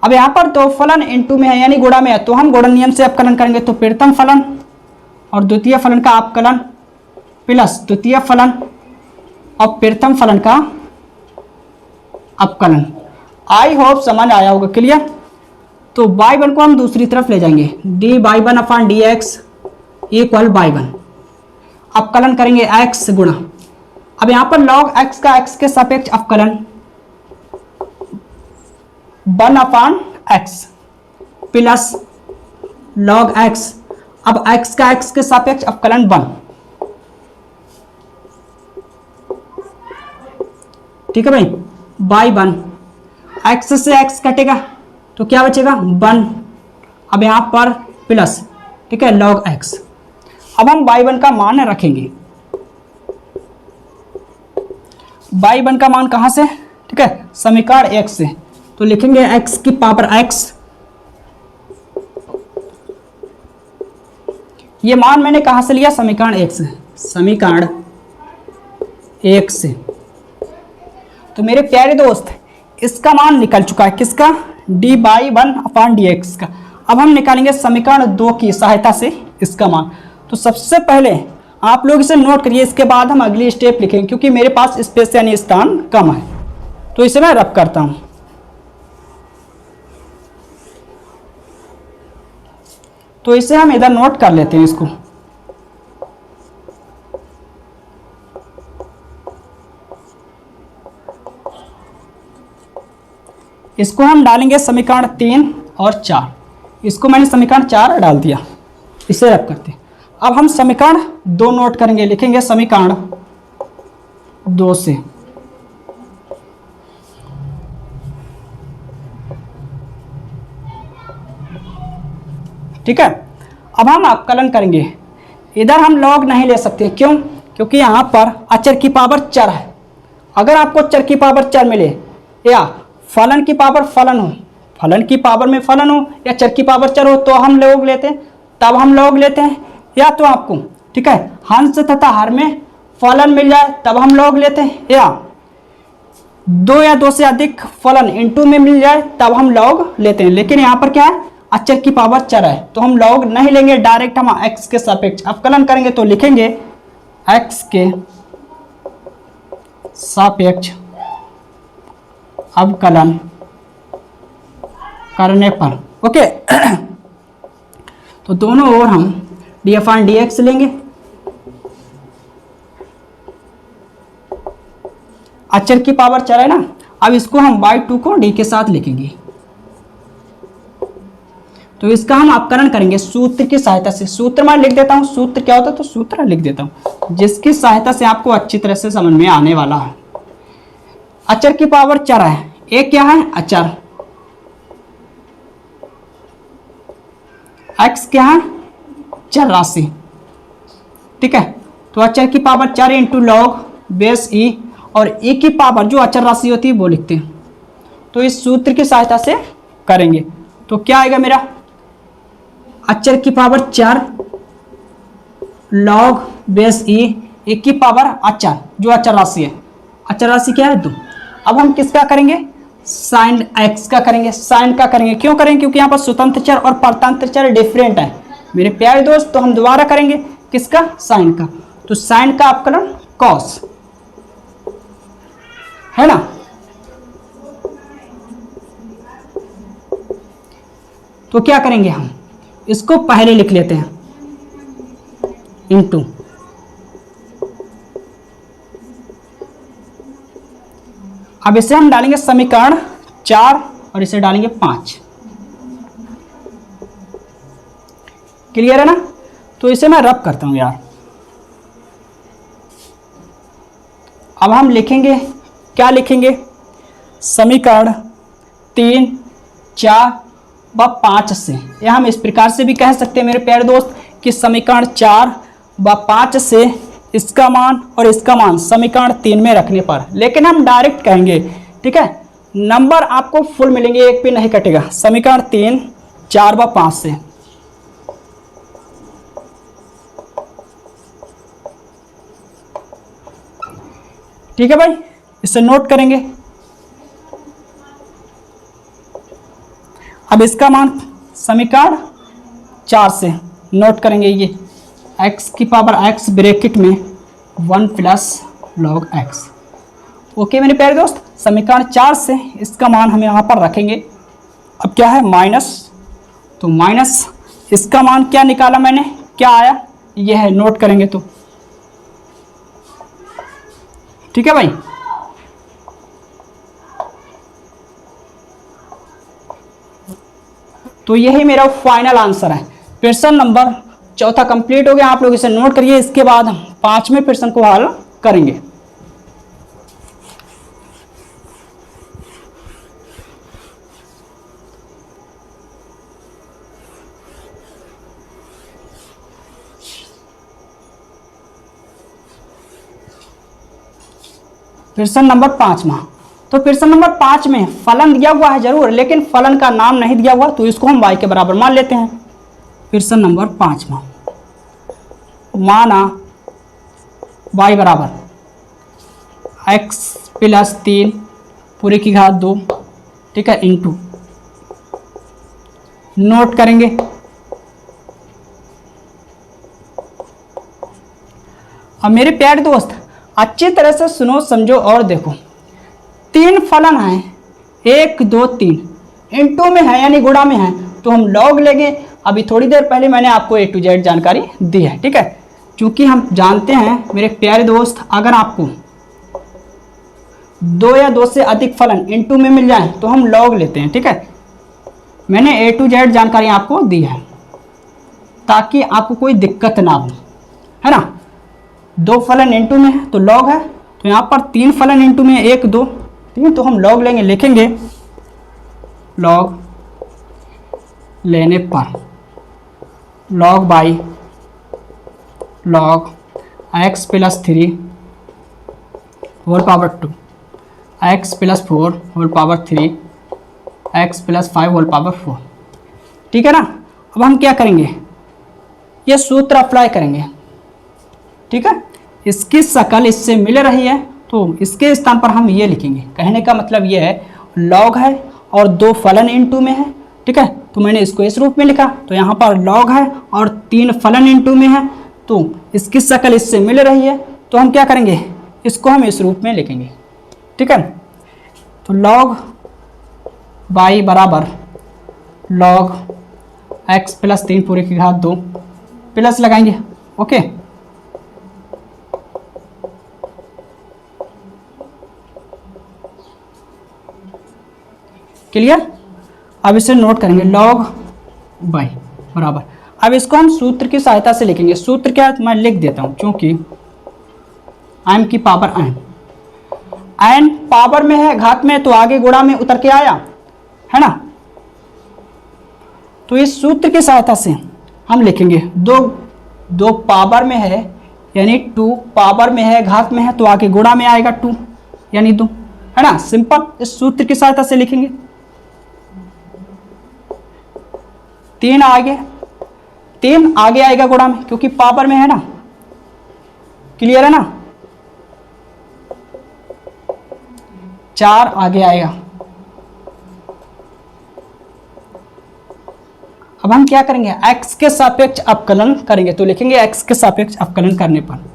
अब यहाँ पर दो फलन इनटू में है यानी गुणा में है, तो हम गुणन नियम से अवकलन करेंगे, तो प्रथम फलन और द्वितीय फलन का अवकलन प्लस द्वितीय फलन और प्रथम फलन का अवकलन। आई होप समझ आया होगा, क्लियर। तो y1 को हम दूसरी तरफ ले जाएंगे, dy1/dx इक्वल y1, अवकलन करेंगे x गुणा, अब यहाँ पर log x का x के सापेक्ष अवकलन 1/x प्लस log x, अब x का x के सापेक्ष अवकलन 1, ठीक है भाई। y1 x से x कटेगा तो क्या बचेगा 1, अब यहां पर प्लस, ठीक है, log x। अब हम y1 का मान रखेंगे, y1 का मान कहां से, ठीक है, समीकरण 1 से, तो लिखेंगे x की पावर x, ये मान मैंने कहां से लिया समीकरण 1 से, समीकरण 1 से। तो मेरे प्यारे दोस्त इसका मान निकल चुका है, किसका, dy1/dx का। अब हम निकालेंगे समीकरण 2 की सहायता से इसका मान। तो सबसे पहले आप लोग इसे नोट करिए, इसके बाद हम अगली स्टेप लिखेंगे क्योंकि मेरे पास स्पेस यानी स्थान कम है। तो इसे मैं रब करता हूं। तो इसे हम इधर नोट कर लेते हैं इसको। इसको हम डालेंगे समीकरण 3 और 4। इसको मैंने समीकरण 4 डाल दिया, इसे रब करते हैं। अब हम समीकरण 2 नोट करेंगे, लिखेंगे समीकरण 2 से ठीक है। अब हम अवकलन करेंगे। इधर हम लॉग नहीं ले सकते, क्यों? क्योंकि यहाँ पर अचर की पावर चर है। अगर आपको चर की पावर चर मिले या फलन की पावर फलन हो, फलन की पावर में फलन हो या चर की पावर चर हो तो हम लॉग लेते हैं, तब हम लॉग लेते हैं। या तो आपको ठीक है हंस तथा हर में फलन मिल जाए तब हम लॉग लेते हैं, या 2 या 2 से अधिक फलन इनटू में मिल जाए तब हम लॉग लेते हैं। लेकिन यहाँ पर क्या है, अचर की पावर चर है तो हम लॉग नहीं लेंगे, डायरेक्ट हम x के सापेक्ष अवकलन करेंगे। तो लिखेंगे x के सापेक्ष अवकलन करने पर ओके। तो दोनों ओर हम df/dx लेंगे। अचर की पावर चर है ना, अब इसको हम y2 को d के साथ लिखेंगे। तो इसका हम अपकरण करेंगे सूत्र की सहायता से। सूत्र मैं लिख देता हूं, सूत्र क्या होता है तो सूत्र लिख देता हूं जिसकी सहायता से आपको अच्छी तरह से समझ में आने वाला है। अचर की पावर चर है, एक क्या है अचर, x क्या है चर राशि, ठीक है। तो अचर की पावर चर इंटू लॉग बेस ई, और e की पावर जो अचर राशि होती है वो लिखते हैं। तो इस सूत्र की सहायता से करेंगे तो क्या आएगा मेरा, अचर की पावर 4 लॉग बेस ई की पावर अचर जो अचर राशि है, अचर राशि क्या है 2। अब हम किसका करेंगे, साइन एक्स का करेंगे। साइन का करेंगे, क्यों करेंगे, क्योंकि यहाँ पर स्वतंत्र चर और परतंत्र चर डिफरेंट है मेरे प्यारे दोस्त। तो हम दोबारा करेंगे किसका, साइन का। तो साइन का अपकलन कॉस है ना। तो क्या करेंगे हम, इसको पहले लिख लेते हैं इनटू, अब इसे हम डालेंगे समीकरण 4 और इसे डालेंगे 5। क्लियर है ना। तो इसे मैं रब करता हूं यार। अब हम लिखेंगे, क्या लिखेंगे, समीकरण 3, 4 व 5 से, या हम इस प्रकार से भी कह सकते हैं मेरे प्यारे दोस्त कि समीकरण 4 व 5 से इसका मान और इसका मान समीकरण 3 में रखने पर, लेकिन हम डायरेक्ट कहेंगे ठीक है, नंबर आपको फुल मिलेंगे, एक भी नहीं कटेगा। समीकरण 3, 4 व 5 से ठीक है भाई, इसे नोट करेंगे। अब इसका मान समीकरण 4 से नोट करेंगे, ये x की पावर x ब्रैकेट में 1 प्लस लॉग x। ओके मेरे प्यारे दोस्त, समीकरण 4 से इसका मान हम यहाँ पर रखेंगे। अब क्या है माइनस, तो माइनस इसका मान क्या निकाला मैंने, क्या आया, यह है, नोट करेंगे तो ठीक है भाई। तो यही मेरा फाइनल आंसर है। प्रश्न नंबर 4 कंप्लीट हो गया, आप लोग इसे नोट करिए। इसके बाद हम 5वें प्रश्न को हल करेंगे। प्रश्न नंबर 5वां, तो प्रश्न नंबर 5 में फलन दिया हुआ है जरूर, लेकिन फलन का नाम नहीं दिया हुआ, तो इसको हम y के बराबर मान लेते हैं। प्रश्न नंबर 5वां, माना y बराबर x प्लस 3 पूरे की घात 2, ठीक है, इंटू, नोट करेंगे। अब मेरे प्यारे दोस्त अच्छी तरह से सुनो, समझो और देखो। 3 फलन हैं, 1 2 3 इनटू में है यानी गुणा में है, तो हम लॉग लेंगे। अभी थोड़ी देर पहले मैंने आपको A to Z जानकारी दी है, ठीक है। क्योंकि हम जानते हैं मेरे प्यारे दोस्त, अगर आपको 2 या 2 से अधिक फलन इनटू में मिल जाए तो हम लॉग लेते हैं, ठीक है। मैंने A to Z जानकारी आपको दी है ताकि आपको कोई दिक्कत ना हो, है ना। 2 फलन इनटू में है तो लॉग है, तो यहाँ पर 3 फलन इनटू में 1 2 3, तो हम लॉग लेंगे, लिखेंगे लॉग लेने पर log by log x plus 3 whole power 2, x plus 4 whole power 3, x plus 5 whole power 4, ठीक है ना। अब हम क्या करेंगे, ये सूत्र अप्लाई करेंगे, ठीक है। इसकी शकल इससे मिल रही है तो इसके स्थान पर हम ये लिखेंगे। कहने का मतलब ये है लॉग है और 2 फलन इनटू में है, ठीक है, तो मैंने इसको इस रूप में लिखा। तो यहाँ पर लॉग है और 3 फलन इनटू में है, तो इसकी शकल इससे मिल रही है, तो हम क्या करेंगे, इसको हम इस रूप में लिखेंगे, ठीक है। तो लॉग बाई बराबर लॉग x प्लस 3 पूरे की घात 2 प्लस लगाएंगे, ओके। क्लियर। अब इसे नोट करेंगे, लॉग बाई बराबर, अब इसको हम सूत्र की सहायता से लिखेंगे। सूत्र क्या है मैं लिख देता हूं, क्योंकि m की पावर n पावर में है, घात में है, तो आगे गुणा में उतर के आया, है ना। तो इस सूत्र की सहायता से हम लिखेंगे 2 पावर में है यानी 2 पावर में है, घात में है, तो आगे गुणा में आएगा 2 यानी 2, है ना। सिंपल, इस सूत्र की सहायता से लिखेंगे। 3 आगे आएगा गुणा में, क्योंकि पावर में है ना, क्लियर है ना। 4 आगे आएगा। अब हम क्या करेंगे, x के सापेक्ष अवकलन करेंगे, तो लिखेंगे x के सापेक्ष अवकलन करने पर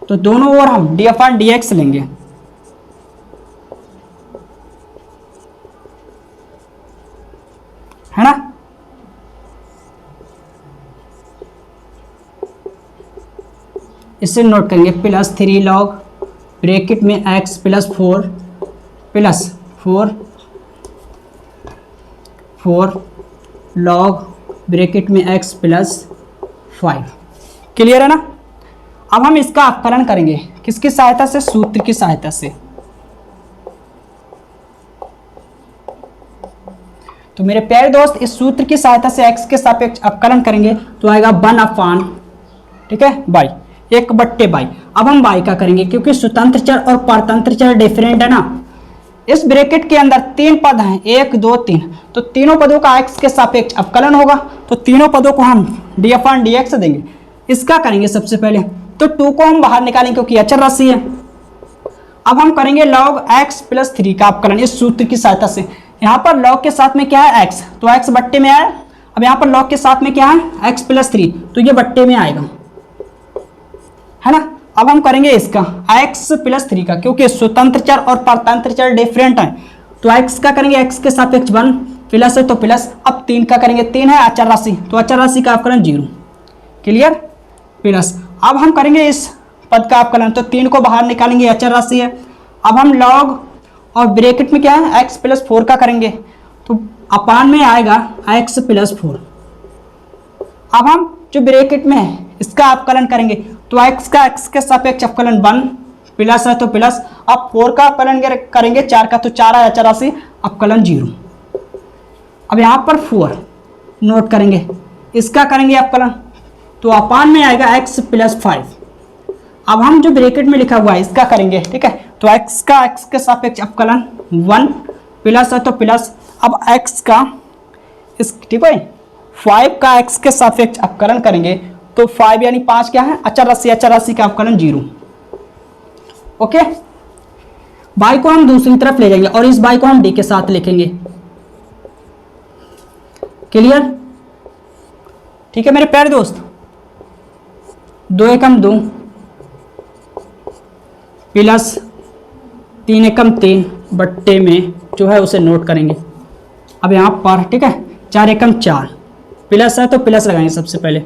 तो दोनों ओर हम d/dx लेंगे, है ना। इसे नोट करेंगे, प्लस 3 लॉग ब्रैकेट में x plus 4 plus 4 log bracket में x प्लस 5, क्लियर है ना। अब हम इसका अवकलन करेंगे, किसकी सहायता से, सूत्र की सहायता से। तो मेरे प्यारे दोस्त, इस सूत्र की सहायता से x के सापेक्ष अवकलन करेंगे तो आएगा 1/, ठीक है, बाई 1/बाई। अब हम बाई का करेंगे, क्योंकि स्वतंत्र चर और परतंत्र चर डिफरेंट है ना। इस ब्रैकेट के अंदर 3 पद हैं, 1 2 3, तो तीनों पदों का x के सापेक्ष अवकलन होगा, तो तीनों पदों को हम d/dx देंगे। इसका करेंगे सबसे पहले, तो 2 को हम बाहर निकालेंगे क्योंकि अचर राशि है। अब हम करेंगे log x प्लस 3 का अवकलन इस सूत्र की सहायता से। यहाँ पर log के साथ में क्या है, x, तो x बट्टे में आया। अब यहाँ पर log के साथ में क्या है, x प्लस 3, तो ये बट्टे में आएगा, है ना। अब हम करेंगे इसका x प्लस 3 का, क्योंकि स्वतंत्र चर और परतंत्र चर डिफरेंट है, तो x का करेंगे x के सापेक्ष 1 प्लस है तो प्लस। अब 3 का करेंगे, 3 है अचर राशि, तो अचर राशि का अवकलन 0, क्लियर, प्लस। अब हम करेंगे इस पद का अवकलन, तो 3 को बाहर निकालेंगे, अचर राशि है। अब हम log और ब्रैकेट में क्या है, x प्लस 4 का करेंगे, तो अपान में आएगा x प्लस 4। अब हम जो ब्रैकेट में है इसका अवकलन करेंगे, तो x का x के सापेक्ष अवकलन 1 प्लस है तो प्लस। अब 4 का अवकलन करेंगे 4 का, तो 4 है अचर राशि, अवकलन 0। अब यहाँ पर 4 नोट करेंगे, इसका करेंगे अवकलन, तो अपान में आएगा x प्लस 5। अब हम जो ब्रैकेट में लिखा हुआ है इसका करेंगे, ठीक है, तो x का x के सापेक्ष अवकलन 1 प्लस है तो प्लस। अब x का इस, ठीक है, 5 का x के सापेक्ष अवकलन करेंगे, तो 5 यानी 5 क्या है, अचर राशि, अचर राशि का अवकलन 0, ओके। y को हम दूसरी तरफ ले जाएंगे और इस y को हम d के साथ लिखेंगे। क्लियर? ठीक है मेरे प्यारे दोस्त, 2 एकम 2 प्लस 3 एकम 3 बट्टे में जो है उसे नोट करेंगे। अब यहाँ पर ठीक है 4 एकम 4 प्लस है तो प्लस लगाएंगे सबसे पहले।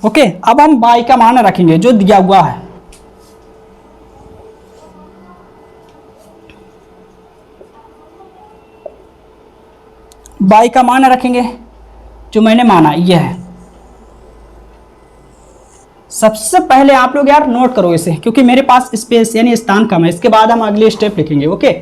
ओके, अब हम y का मान रखेंगे जो दिया हुआ है। y का मान रखेंगे जो मैंने माना यह है। सबसे पहले आप लोग यार नोट करो इसे, क्योंकि मेरे पास स्पेस यानी स्थान कम है। इसके बाद हम अगले स्टेप लिखेंगे। ओके,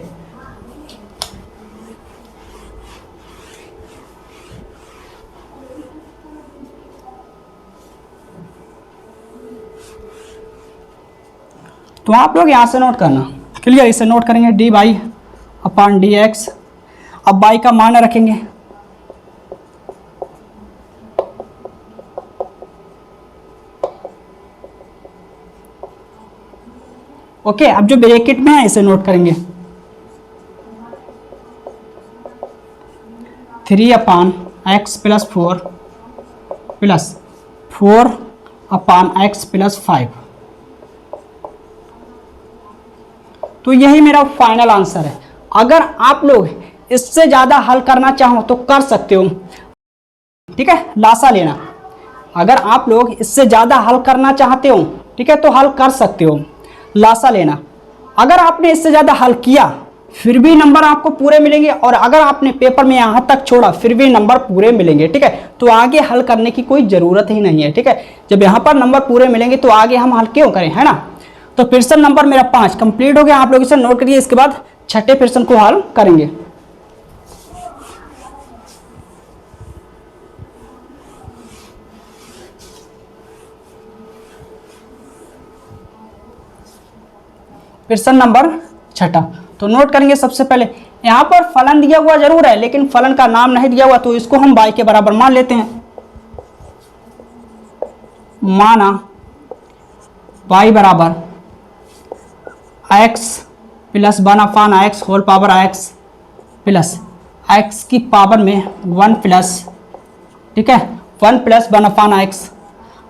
तो आप लोग यहां से नोट करना। क्लियर? इसे नोट करेंगे dy अपॉन dx। अब y का मान रखेंगे। ओके, अब जो ब्रैकेट में है इसे नोट करेंगे 3 upon x plus 4 plus 4 upon x plus 5। तो यही मेरा फाइनल आंसर है। अगर आप लोग इससे ज़्यादा हल करना चाहो तो कर सकते हो। ठीक है, लासा लेना। अगर आप लोग इससे ज़्यादा हल करना चाहते हो ठीक है तो हल कर सकते हो, लासा लेना। अगर आपने इससे ज़्यादा हल किया फिर भी नंबर आपको पूरे मिलेंगे, और अगर आपने पेपर में यहाँ तक छोड़ा फिर भी नंबर पूरे मिलेंगे। ठीक है, तो आगे हल करने की कोई ज़रूरत ही नहीं है। ठीक है, जब यहाँ पर नंबर पूरे मिलेंगे तो आगे हम हल क्यों करें, है ना। तो प्रश्न नंबर मेरा 5 कंप्लीट हो गया। आप लोग इसे नोट करिए। इसके बाद छठे प्रश्न को हल करेंगे। प्रश्न नंबर 6 तो नोट करेंगे। सबसे पहले यहां पर फलन दिया हुआ जरूर है लेकिन फलन का नाम नहीं दिया हुआ, तो इसको हम y के बराबर मान लेते हैं। माना y बराबर x plus 1 upon x whole power x plus x की पावर में 1 प्लस, ठीक है 1 प्लस 1 अपान x।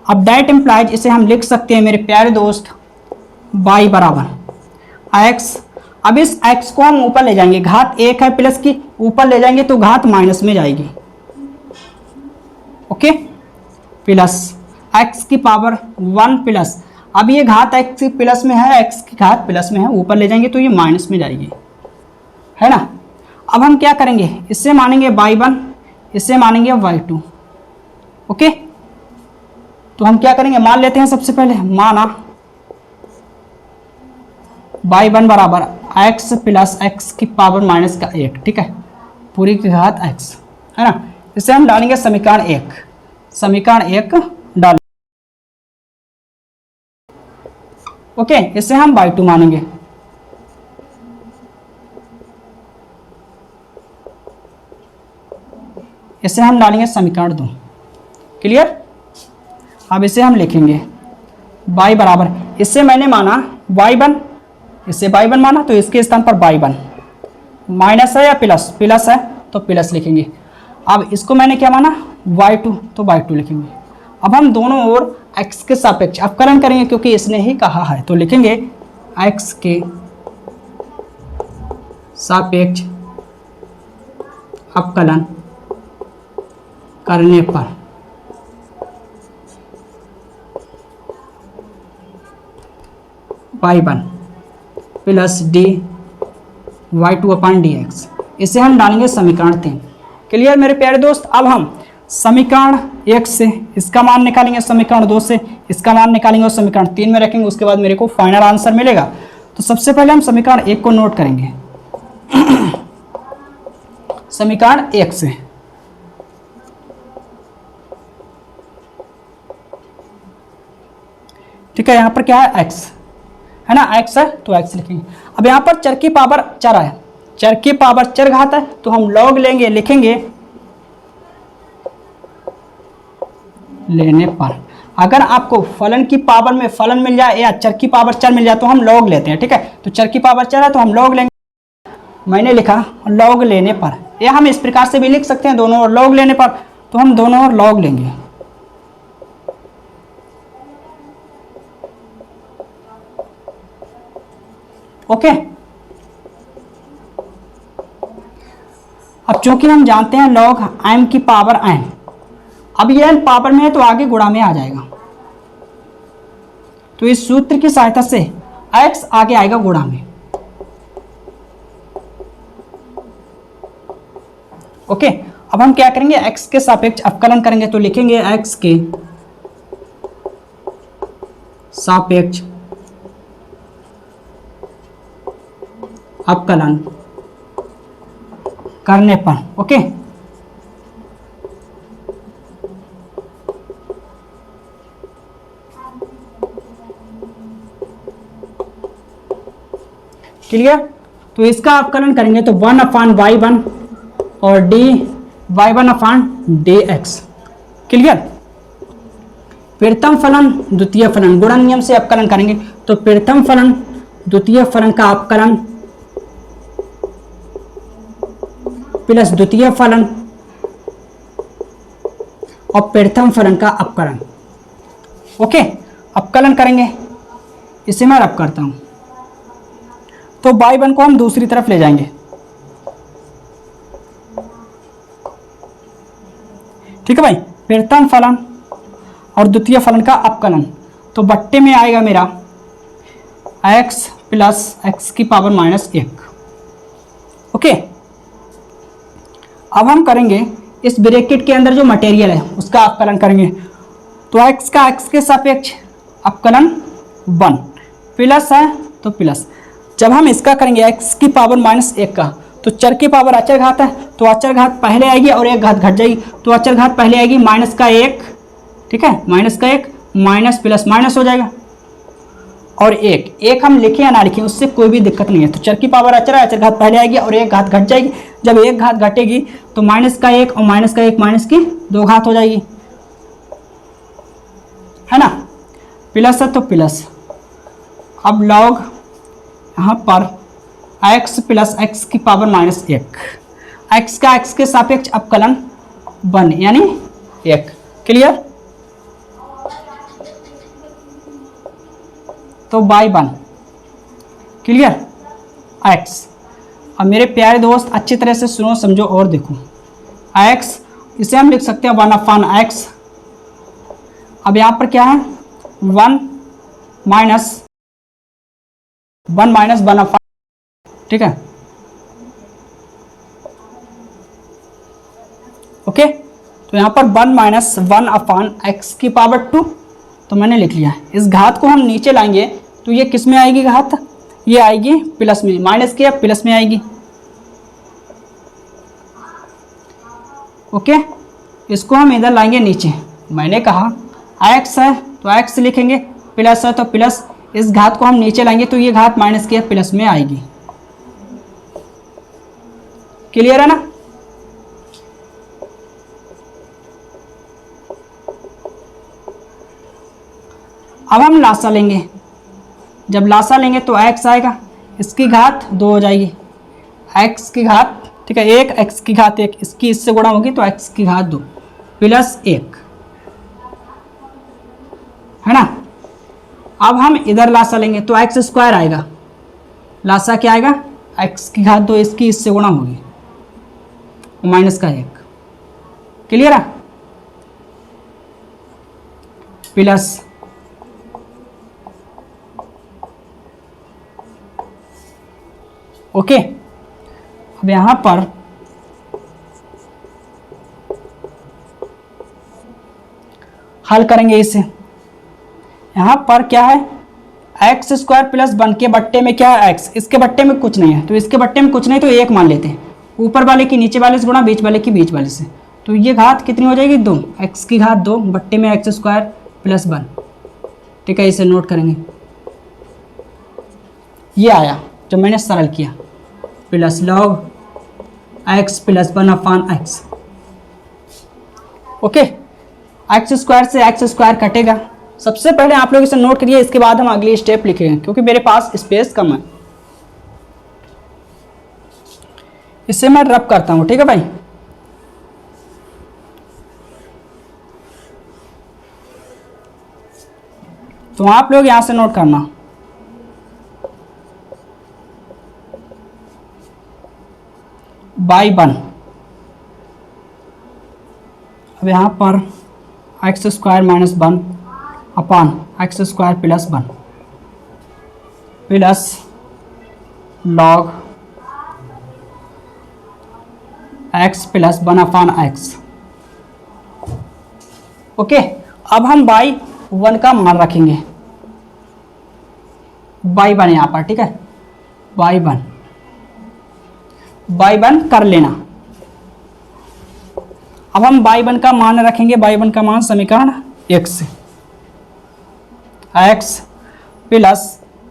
अब दैट इम्प्लाइज इसे हम लिख सकते हैं मेरे प्यारे दोस्त y बराबर x। अब इस x को हम ऊपर ले जाएंगे, घात 1 है प्लस की, ऊपर ले जाएंगे तो घात माइनस में जाएगी। ओके, प्लस x की पावर 1 प्लस, अब ये घात x की प्लस में है, x की घात प्लस में है, ऊपर ले जाएंगे तो ये माइनस में जाएगी, है ना। अब हम क्या करेंगे, इससे मानेंगे y1, इससे मानेंगे y2। ओके, तो हम क्या करेंगे, मान लेते हैं सबसे पहले। माना y1 बराबर x प्लस x की पावर माइनस का 1, ठीक है, पूरी की घात x, है ना। इसे हम डालेंगे समीकरण 1, समीकरण 1 डालेंगे। ओके, इसे हम y2 मानेंगे। इसे हम डालेंगे समीकरण 2। क्लियर। अब इसे हम लिखेंगे y बराबर, इससे मैंने माना y1, इससे y1 माना तो इसके स्थान पर y1, माइनस है या प्लस, प्लस है तो प्लस लिखेंगे। अब इसको मैंने क्या माना y2, तो y2 लिखेंगे। अब हम दोनों ओर x के सापेक्ष अवकलन करेंगे क्योंकि इसने ही कहा है, तो लिखेंगे x के सापेक्ष अवकलन करने पर y1 प्लस डी y2 अपान डी एक्स। इसे हम डालेंगे समीकरण 3। क्लियर मेरे प्यारे दोस्त। अब हम समीकरण 1 से इसका मान निकालेंगे, समीकरण 2 से इसका मान निकालेंगे और समीकरण 3 में रखेंगे। उसके बाद मेरे को फाइनल आंसर मिलेगा। तो सबसे पहले हम समीकरण 1 को नोट करेंगे। समीकरण 1 से ठीक है, यहां पर क्या है x, है ना, x है तो x लिखेंगे। अब यहाँ पर चर की पावर चर है, चर की पावर चर घात है तो हम लॉग लेंगे, लिखेंगे लेने पर। अगर आपको फलन की पावर में फलन मिल जाए या चर की पावर चर मिल जाए तो हम लॉग लेते हैं, ठीक है। तो चर की पावर चर है तो हम लॉग लेंगे। मैंने लिखा लॉग लेने पर, या हम इस प्रकार से भी लिख सकते हैं दोनों ओर लॉग लेने पर, तो हम दोनों ओर लॉग लेंगे। ओके। अब चूंकि हम जानते हैं लॉग m की पावर n, अब ये n पावर में है तो आगे गुणा में आ जाएगा, तो इस सूत्र की सहायता से x आगे आएगा गुणा में। ओके। अब हम क्या करेंगे, x के सापेक्ष अवकलन करेंगे, तो लिखेंगे x के सापेक्ष अवकलन करने पर। ओके। क्लियर। तो इसका अवकलन करेंगे तो 1/y1 और डी y1/dx। क्लियर। प्रथम फलन द्वितीय फलन गुणन नियम से अवकलन करेंगे, तो प्रथम फलन द्वितीय फलन का अवकलन प्लस द्वितीय फलन और प्रथम फलन का अवकलन। ओके। अवकलन करेंगे, इसे मैं रब करता हूं, तो y1 को हम दूसरी तरफ ले जाएंगे, ठीक है भाई। प्रथम फलन और द्वितीय फलन का अवकलन, तो बट्टे में आएगा मेरा x प्लस x की पावर -1। ओके। अब हम करेंगे इस ब्रैकेट के अंदर जो मटेरियल है उसका अवकलन करेंगे, तो x का x के सापेक्ष अवकलन 1 प्लस है तो प्लस, जब हम इसका करेंगे x की पावर -1 का, तो चर की पावर अचर घात है, तो अचर घात पहले आएगी और एक घात घट जाएगी, तो अचर घात पहले आएगी -1, ठीक है, -1 माइनस प्लस माइनस हो जाएगा, और एक हम लिखे या ना लिखे उससे कोई भी दिक्कत नहीं है। तो चर की पावर अचर है, अचर घात पहले आएगी और एक घात घट जाएगी, जब एक घात घटेगी तो -1 और -1 माइनस की 2 घात हो जाएगी, है ना। प्लस है तो प्लस। अब लॉग यहाँ पर x प्लस x की पावर -1, x का x के सापेक्ष अवकलन 1 यानी 1। क्लियर। तो y1 क्लियर x। अब मेरे प्यारे दोस्त अच्छी तरह से सुनो समझो और देखो, x इसे हम लिख सकते हैं 1/x। अब यहाँ पर क्या है 1 माइनस 1/, ठीक है। ओके। तो यहाँ पर 1 - 1/x की पावर 2, तो मैंने लिख लिया। इस घात को हम नीचे लाएंगे तो ये किस में आएगी घात, ये आएगी प्लस में, माइनस की प्लस में आएगी। ओके। इसको हम इधर लाएंगे नीचे, मैंने कहा x है तो x लिखेंगे, प्लस है तो प्लस, इस घात को हम नीचे लाएंगे तो ये घात माइनस की प्लस में आएगी। क्लियर है ना। अब हम लासा लेंगे, जब लासा लेंगे तो x आएगा, इसकी घात 2 हो जाएगी, x की घात, ठीक है, 1 x की घात 1, इसकी इससे गुणा होगी तो x की घात 2 प्लस 1, है ना। अब हम इधर लासा लेंगे तो x² आएगा, लासा क्या आएगा x की घात 2, इसकी इससे गुणा होगी माइनस का 1। क्लियर है। Plus okay. अब यहां पर हल करेंगे इसे, यहां पर क्या है x² प्लस 1 के बट्टे में क्या है x, इसके बट्टे में कुछ नहीं है, तो इसके बट्टे में कुछ नहीं तो 1 मान लेते हैं, ऊपर वाले की नीचे वाले से गुणा, बीच वाले की बीच वाले से, तो ये घात कितनी हो जाएगी 2, x की घात 2 बट्टे में x² प्लस 1, ठीक है। इसे नोट करेंगे, ये आया जो मैंने सरल किया, plus log x plus 1/x। Okay. x² से x² कटेगा सबसे पहले आप लोग इसे नोट करिए, इसके बाद हम अगली स्टेप लिखेंगे क्योंकि मेरे पास स्पेस कम है। इसे मैं रब करता हूं, ठीक है भाई। तो आप लोग यहां से नोट करना, y1, अब यहां पर x square minus 1 upon x square plus 1 plus log x plus 1 upon x. Okay, अब हम y1 का मान रखेंगे, y1 यहाँ पर, ठीक है, y1 कर लेना। अब हम y1 का मान रखेंगे, y1 का मान समीकरण x प्लस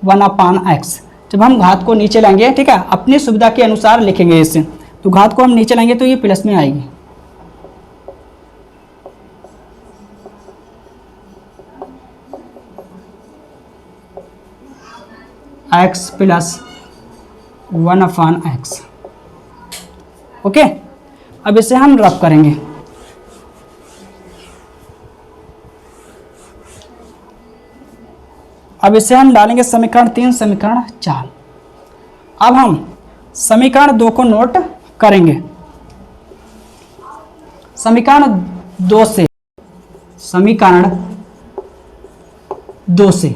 1 अपान x। जब हम घात को नीचे लाएंगे, ठीक है, अपनी सुविधा के अनुसार लिखेंगे इसे, तो घात को हम नीचे लाएंगे तो ये प्लस में आएगी। x plus 1 upon x। Okay, अब इसे हम रब करेंगे। अब इसे हम डालेंगे समीकरण 3, समीकरण 4। अब हम समीकरण 2 को नोट करेंगे। समीकरण 2 से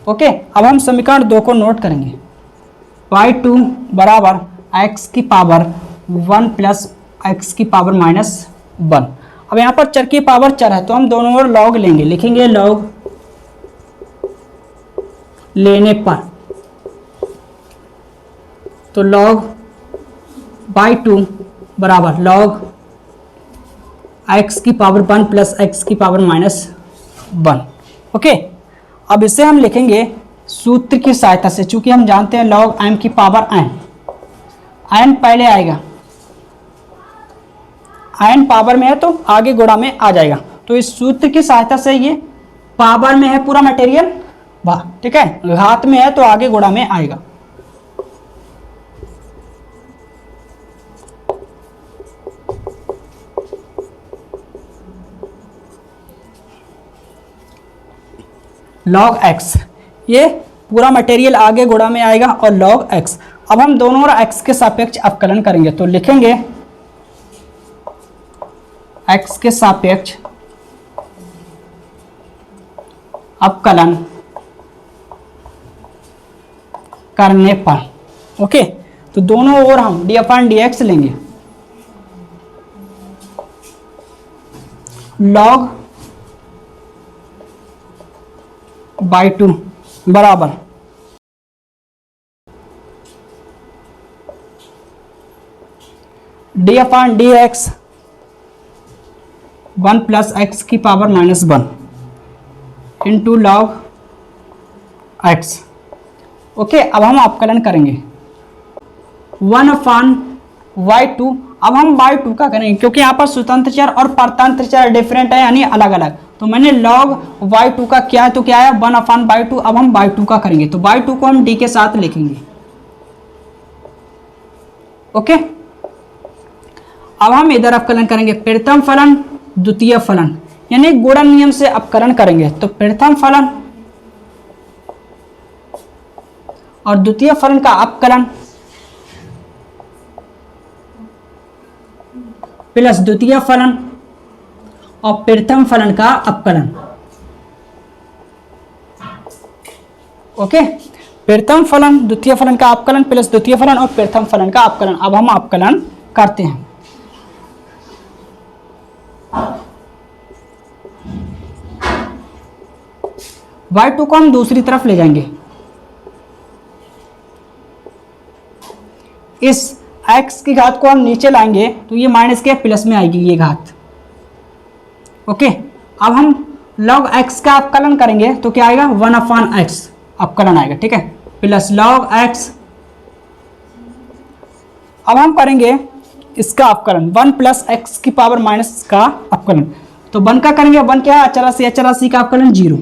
ओके, अब हम समीकरण 2 को नोट करेंगे। y2 बराबर x की पावर 1 प्लस एक्स की पावर माइनस 1। अब यहाँ पर चर की पावर चर है तो हम दोनों ओर लॉग लेंगे, लिखेंगे लॉग लेने पर, तो लॉग y2 बराबर लॉग x की पावर 1 प्लस एक्स की पावर माइनस 1। ओके, अब इसे हम लिखेंगे सूत्र की सहायता से, चूंकि हम जानते हैं लॉग m की पावर n पहले आएगा, n पावर में है तो आगे गुणा में आ जाएगा। तो इस सूत्र की सहायता से, ये पावर में है पूरा मटेरियल, वाह, ठीक है, घात में है तो आगे गुणा में आएगा। log x, ये पूरा मटेरियल आगे गुणा में आएगा, और log x। अब हम दोनों और x के सापेक्ष अवकलन करेंगे, तो लिखेंगे x के सापेक्ष अवकलन करने पर, ओके, तो दोनों ओर हम d अपॉन dx लेंगे। log y2 बराबर d upon dx 1 plus x की power minus 1 into log x। Okay, अब हम अवकलन करेंगे 1 अपॉन y2। अब हम y2 का करेंगे क्योंकि यहाँ पर स्वतंत्र चर और परतंत्र चर डिफरेंट है, यानी अलग अलग, तो मैंने log y2 का किया है तो क्या है 1 अपॉन y2। अब हम y2 का करेंगे तो y2 को हम d के साथ लिखेंगे। ओके, अब हम इधर अवकलन करेंगे प्रथम फलन द्वितीय फलन, यानी गुणन नियम से अवकलन करेंगे, तो प्रथम फलन और द्वितीय फलन का अवकलन प्लस द्वितीय फलन और प्रथम फलन का अवकलन। ओके, प्रथम फलन द्वितीय फलन का अवकलन प्लस द्वितीय फलन और प्रथम फलन का अवकलन। अब हम अवकलन करते हैं। y2 को हम दूसरी तरफ ले जाएंगे, इस x की घात को हम नीचे लाएंगे तो ये माइनस के प्लस में आएगी ये घात। ओके, अब हम log x का अवकलन करेंगे तो क्या आएगा 1 अपॉन x अवकलन आएगा, ठीक है, प्लस log x। अब हम करेंगे इसका अवकलन 1 प्लस एक्स की पावर माइनस का अवकलन, तो 1 का करेंगे, 1 क्या है अचर राशि का आप करें 0,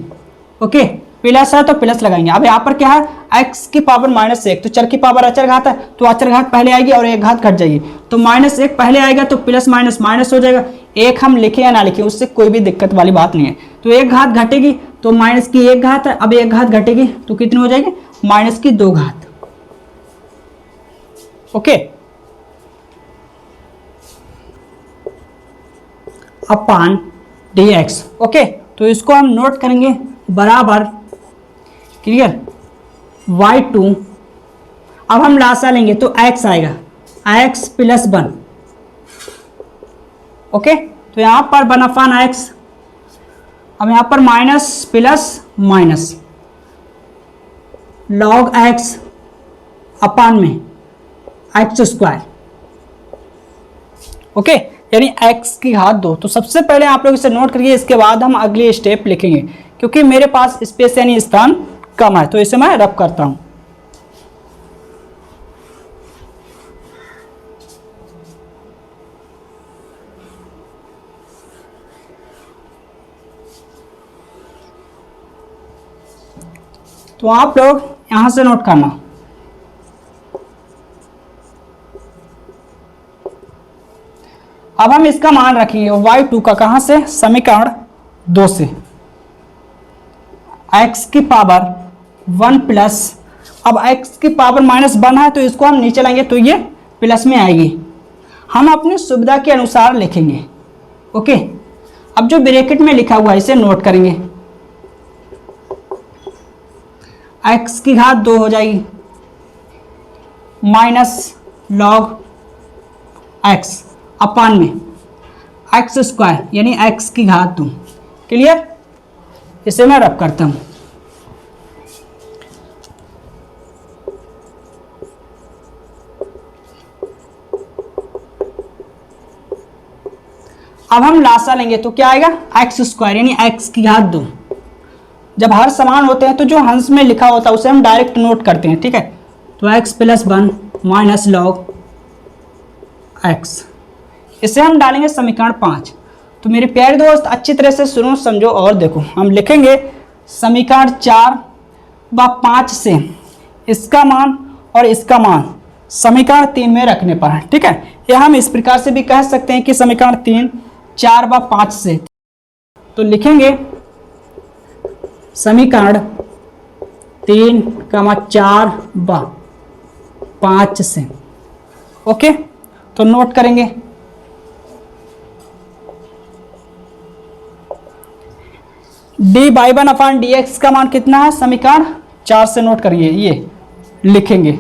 ओके। प्लस है तो प्लस लगाएंगे। अब यहाँ पर क्या है x की पावर -1, तो चर की पावर अचर घात है तो अचर घात पहले आएगी और एक घात घट जाएगी, तो -1 पहले आएगा तो प्लस माइनस माइनस हो जाएगा। एक हम लिखे या ना लिखे उससे कोई भी दिक्कत वाली बात नहीं है। तो एक घात घटेगी तो माइनस की एक घात है, अब एक घात घटेगी तो कितनी हो जाएगी माइनस की 2 घात, ओके। अपान dx, ओके। तो इसको हम नोट करेंगे बराबर, क्लियर, y2। अब हम लासा लेंगे तो x आएगा, x + 1, ओके। तो यहां पर 1/x, अब यहां पर minus plus minus log x अपान में x², ओके, यानी x की घात 2। तो सबसे पहले आप लोग इसे नोट करिए, इसके बाद हम अगली स्टेप लिखेंगे, क्योंकि मेरे पास स्पेस यानी स्थान कम है, तो इसे मैं रब करता हूं। तो आप लोग यहां से नोट करना, अब हम इसका मान रखेंगे y2 का, कहां से, समीकरण 2 से, x की पावर 1 प्लस, अब x की पावर -1 है तो इसको हम नीचे लाएंगे तो ये प्लस में आएगी, हम अपनी सुविधा के अनुसार लिखेंगे, ओके। अब जो ब्रैकेट में लिखा हुआ है इसे नोट करेंगे, x की घात 2 हो जाएगी माइनस log x अपान में x² यानी x की घात 2, क्लियर। इसे मैं रब करता हूं, अब हम लासा लेंगे तो क्या आएगा x² यानी x की घात 2। जब हर समान होते हैं तो जो हंस में लिखा होता है उसे हम डायरेक्ट नोट करते हैं, ठीक है। तो x + 1 माइनस log x, इसे हम डालेंगे समीकरण 5। तो मेरे प्यारे दोस्त अच्छी तरह से सुनो समझो और देखो, हम लिखेंगे समीकरण 4 व 5 से इसका मान और इसका मान समीकरण 3 में रखने पर है, ठीक है। या हम इस प्रकार से भी कह सकते हैं कि समीकरण 3 4 व 5 से, तो लिखेंगे समीकरण 3, 4 व 5 से, ओके। तो नोट करेंगे dy/1/dx का मान कितना है, समीकरण 4 से नोट करिए, ये लिखेंगे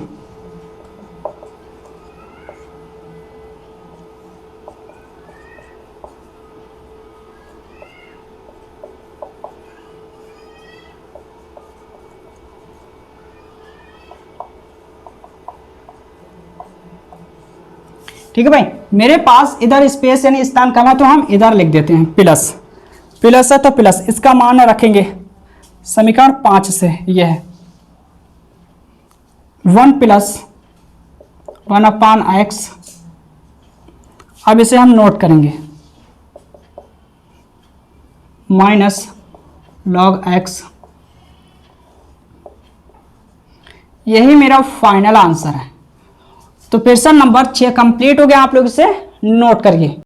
ठीक है भाई। मेरे पास इधर स्पेस यानी स्थान कम है तो हम इधर लिख देते हैं प्लस, प्लस है तो प्लस, इसका मान रखेंगे समीकरण 5 से, यह है 1 + 1/x। अब इसे हम नोट करेंगे माइनस log x, यही मेरा फाइनल आंसर है। तो क्वेश्चन नंबर 6 कंप्लीट हो गया, आप लोग इसे नोट करिए।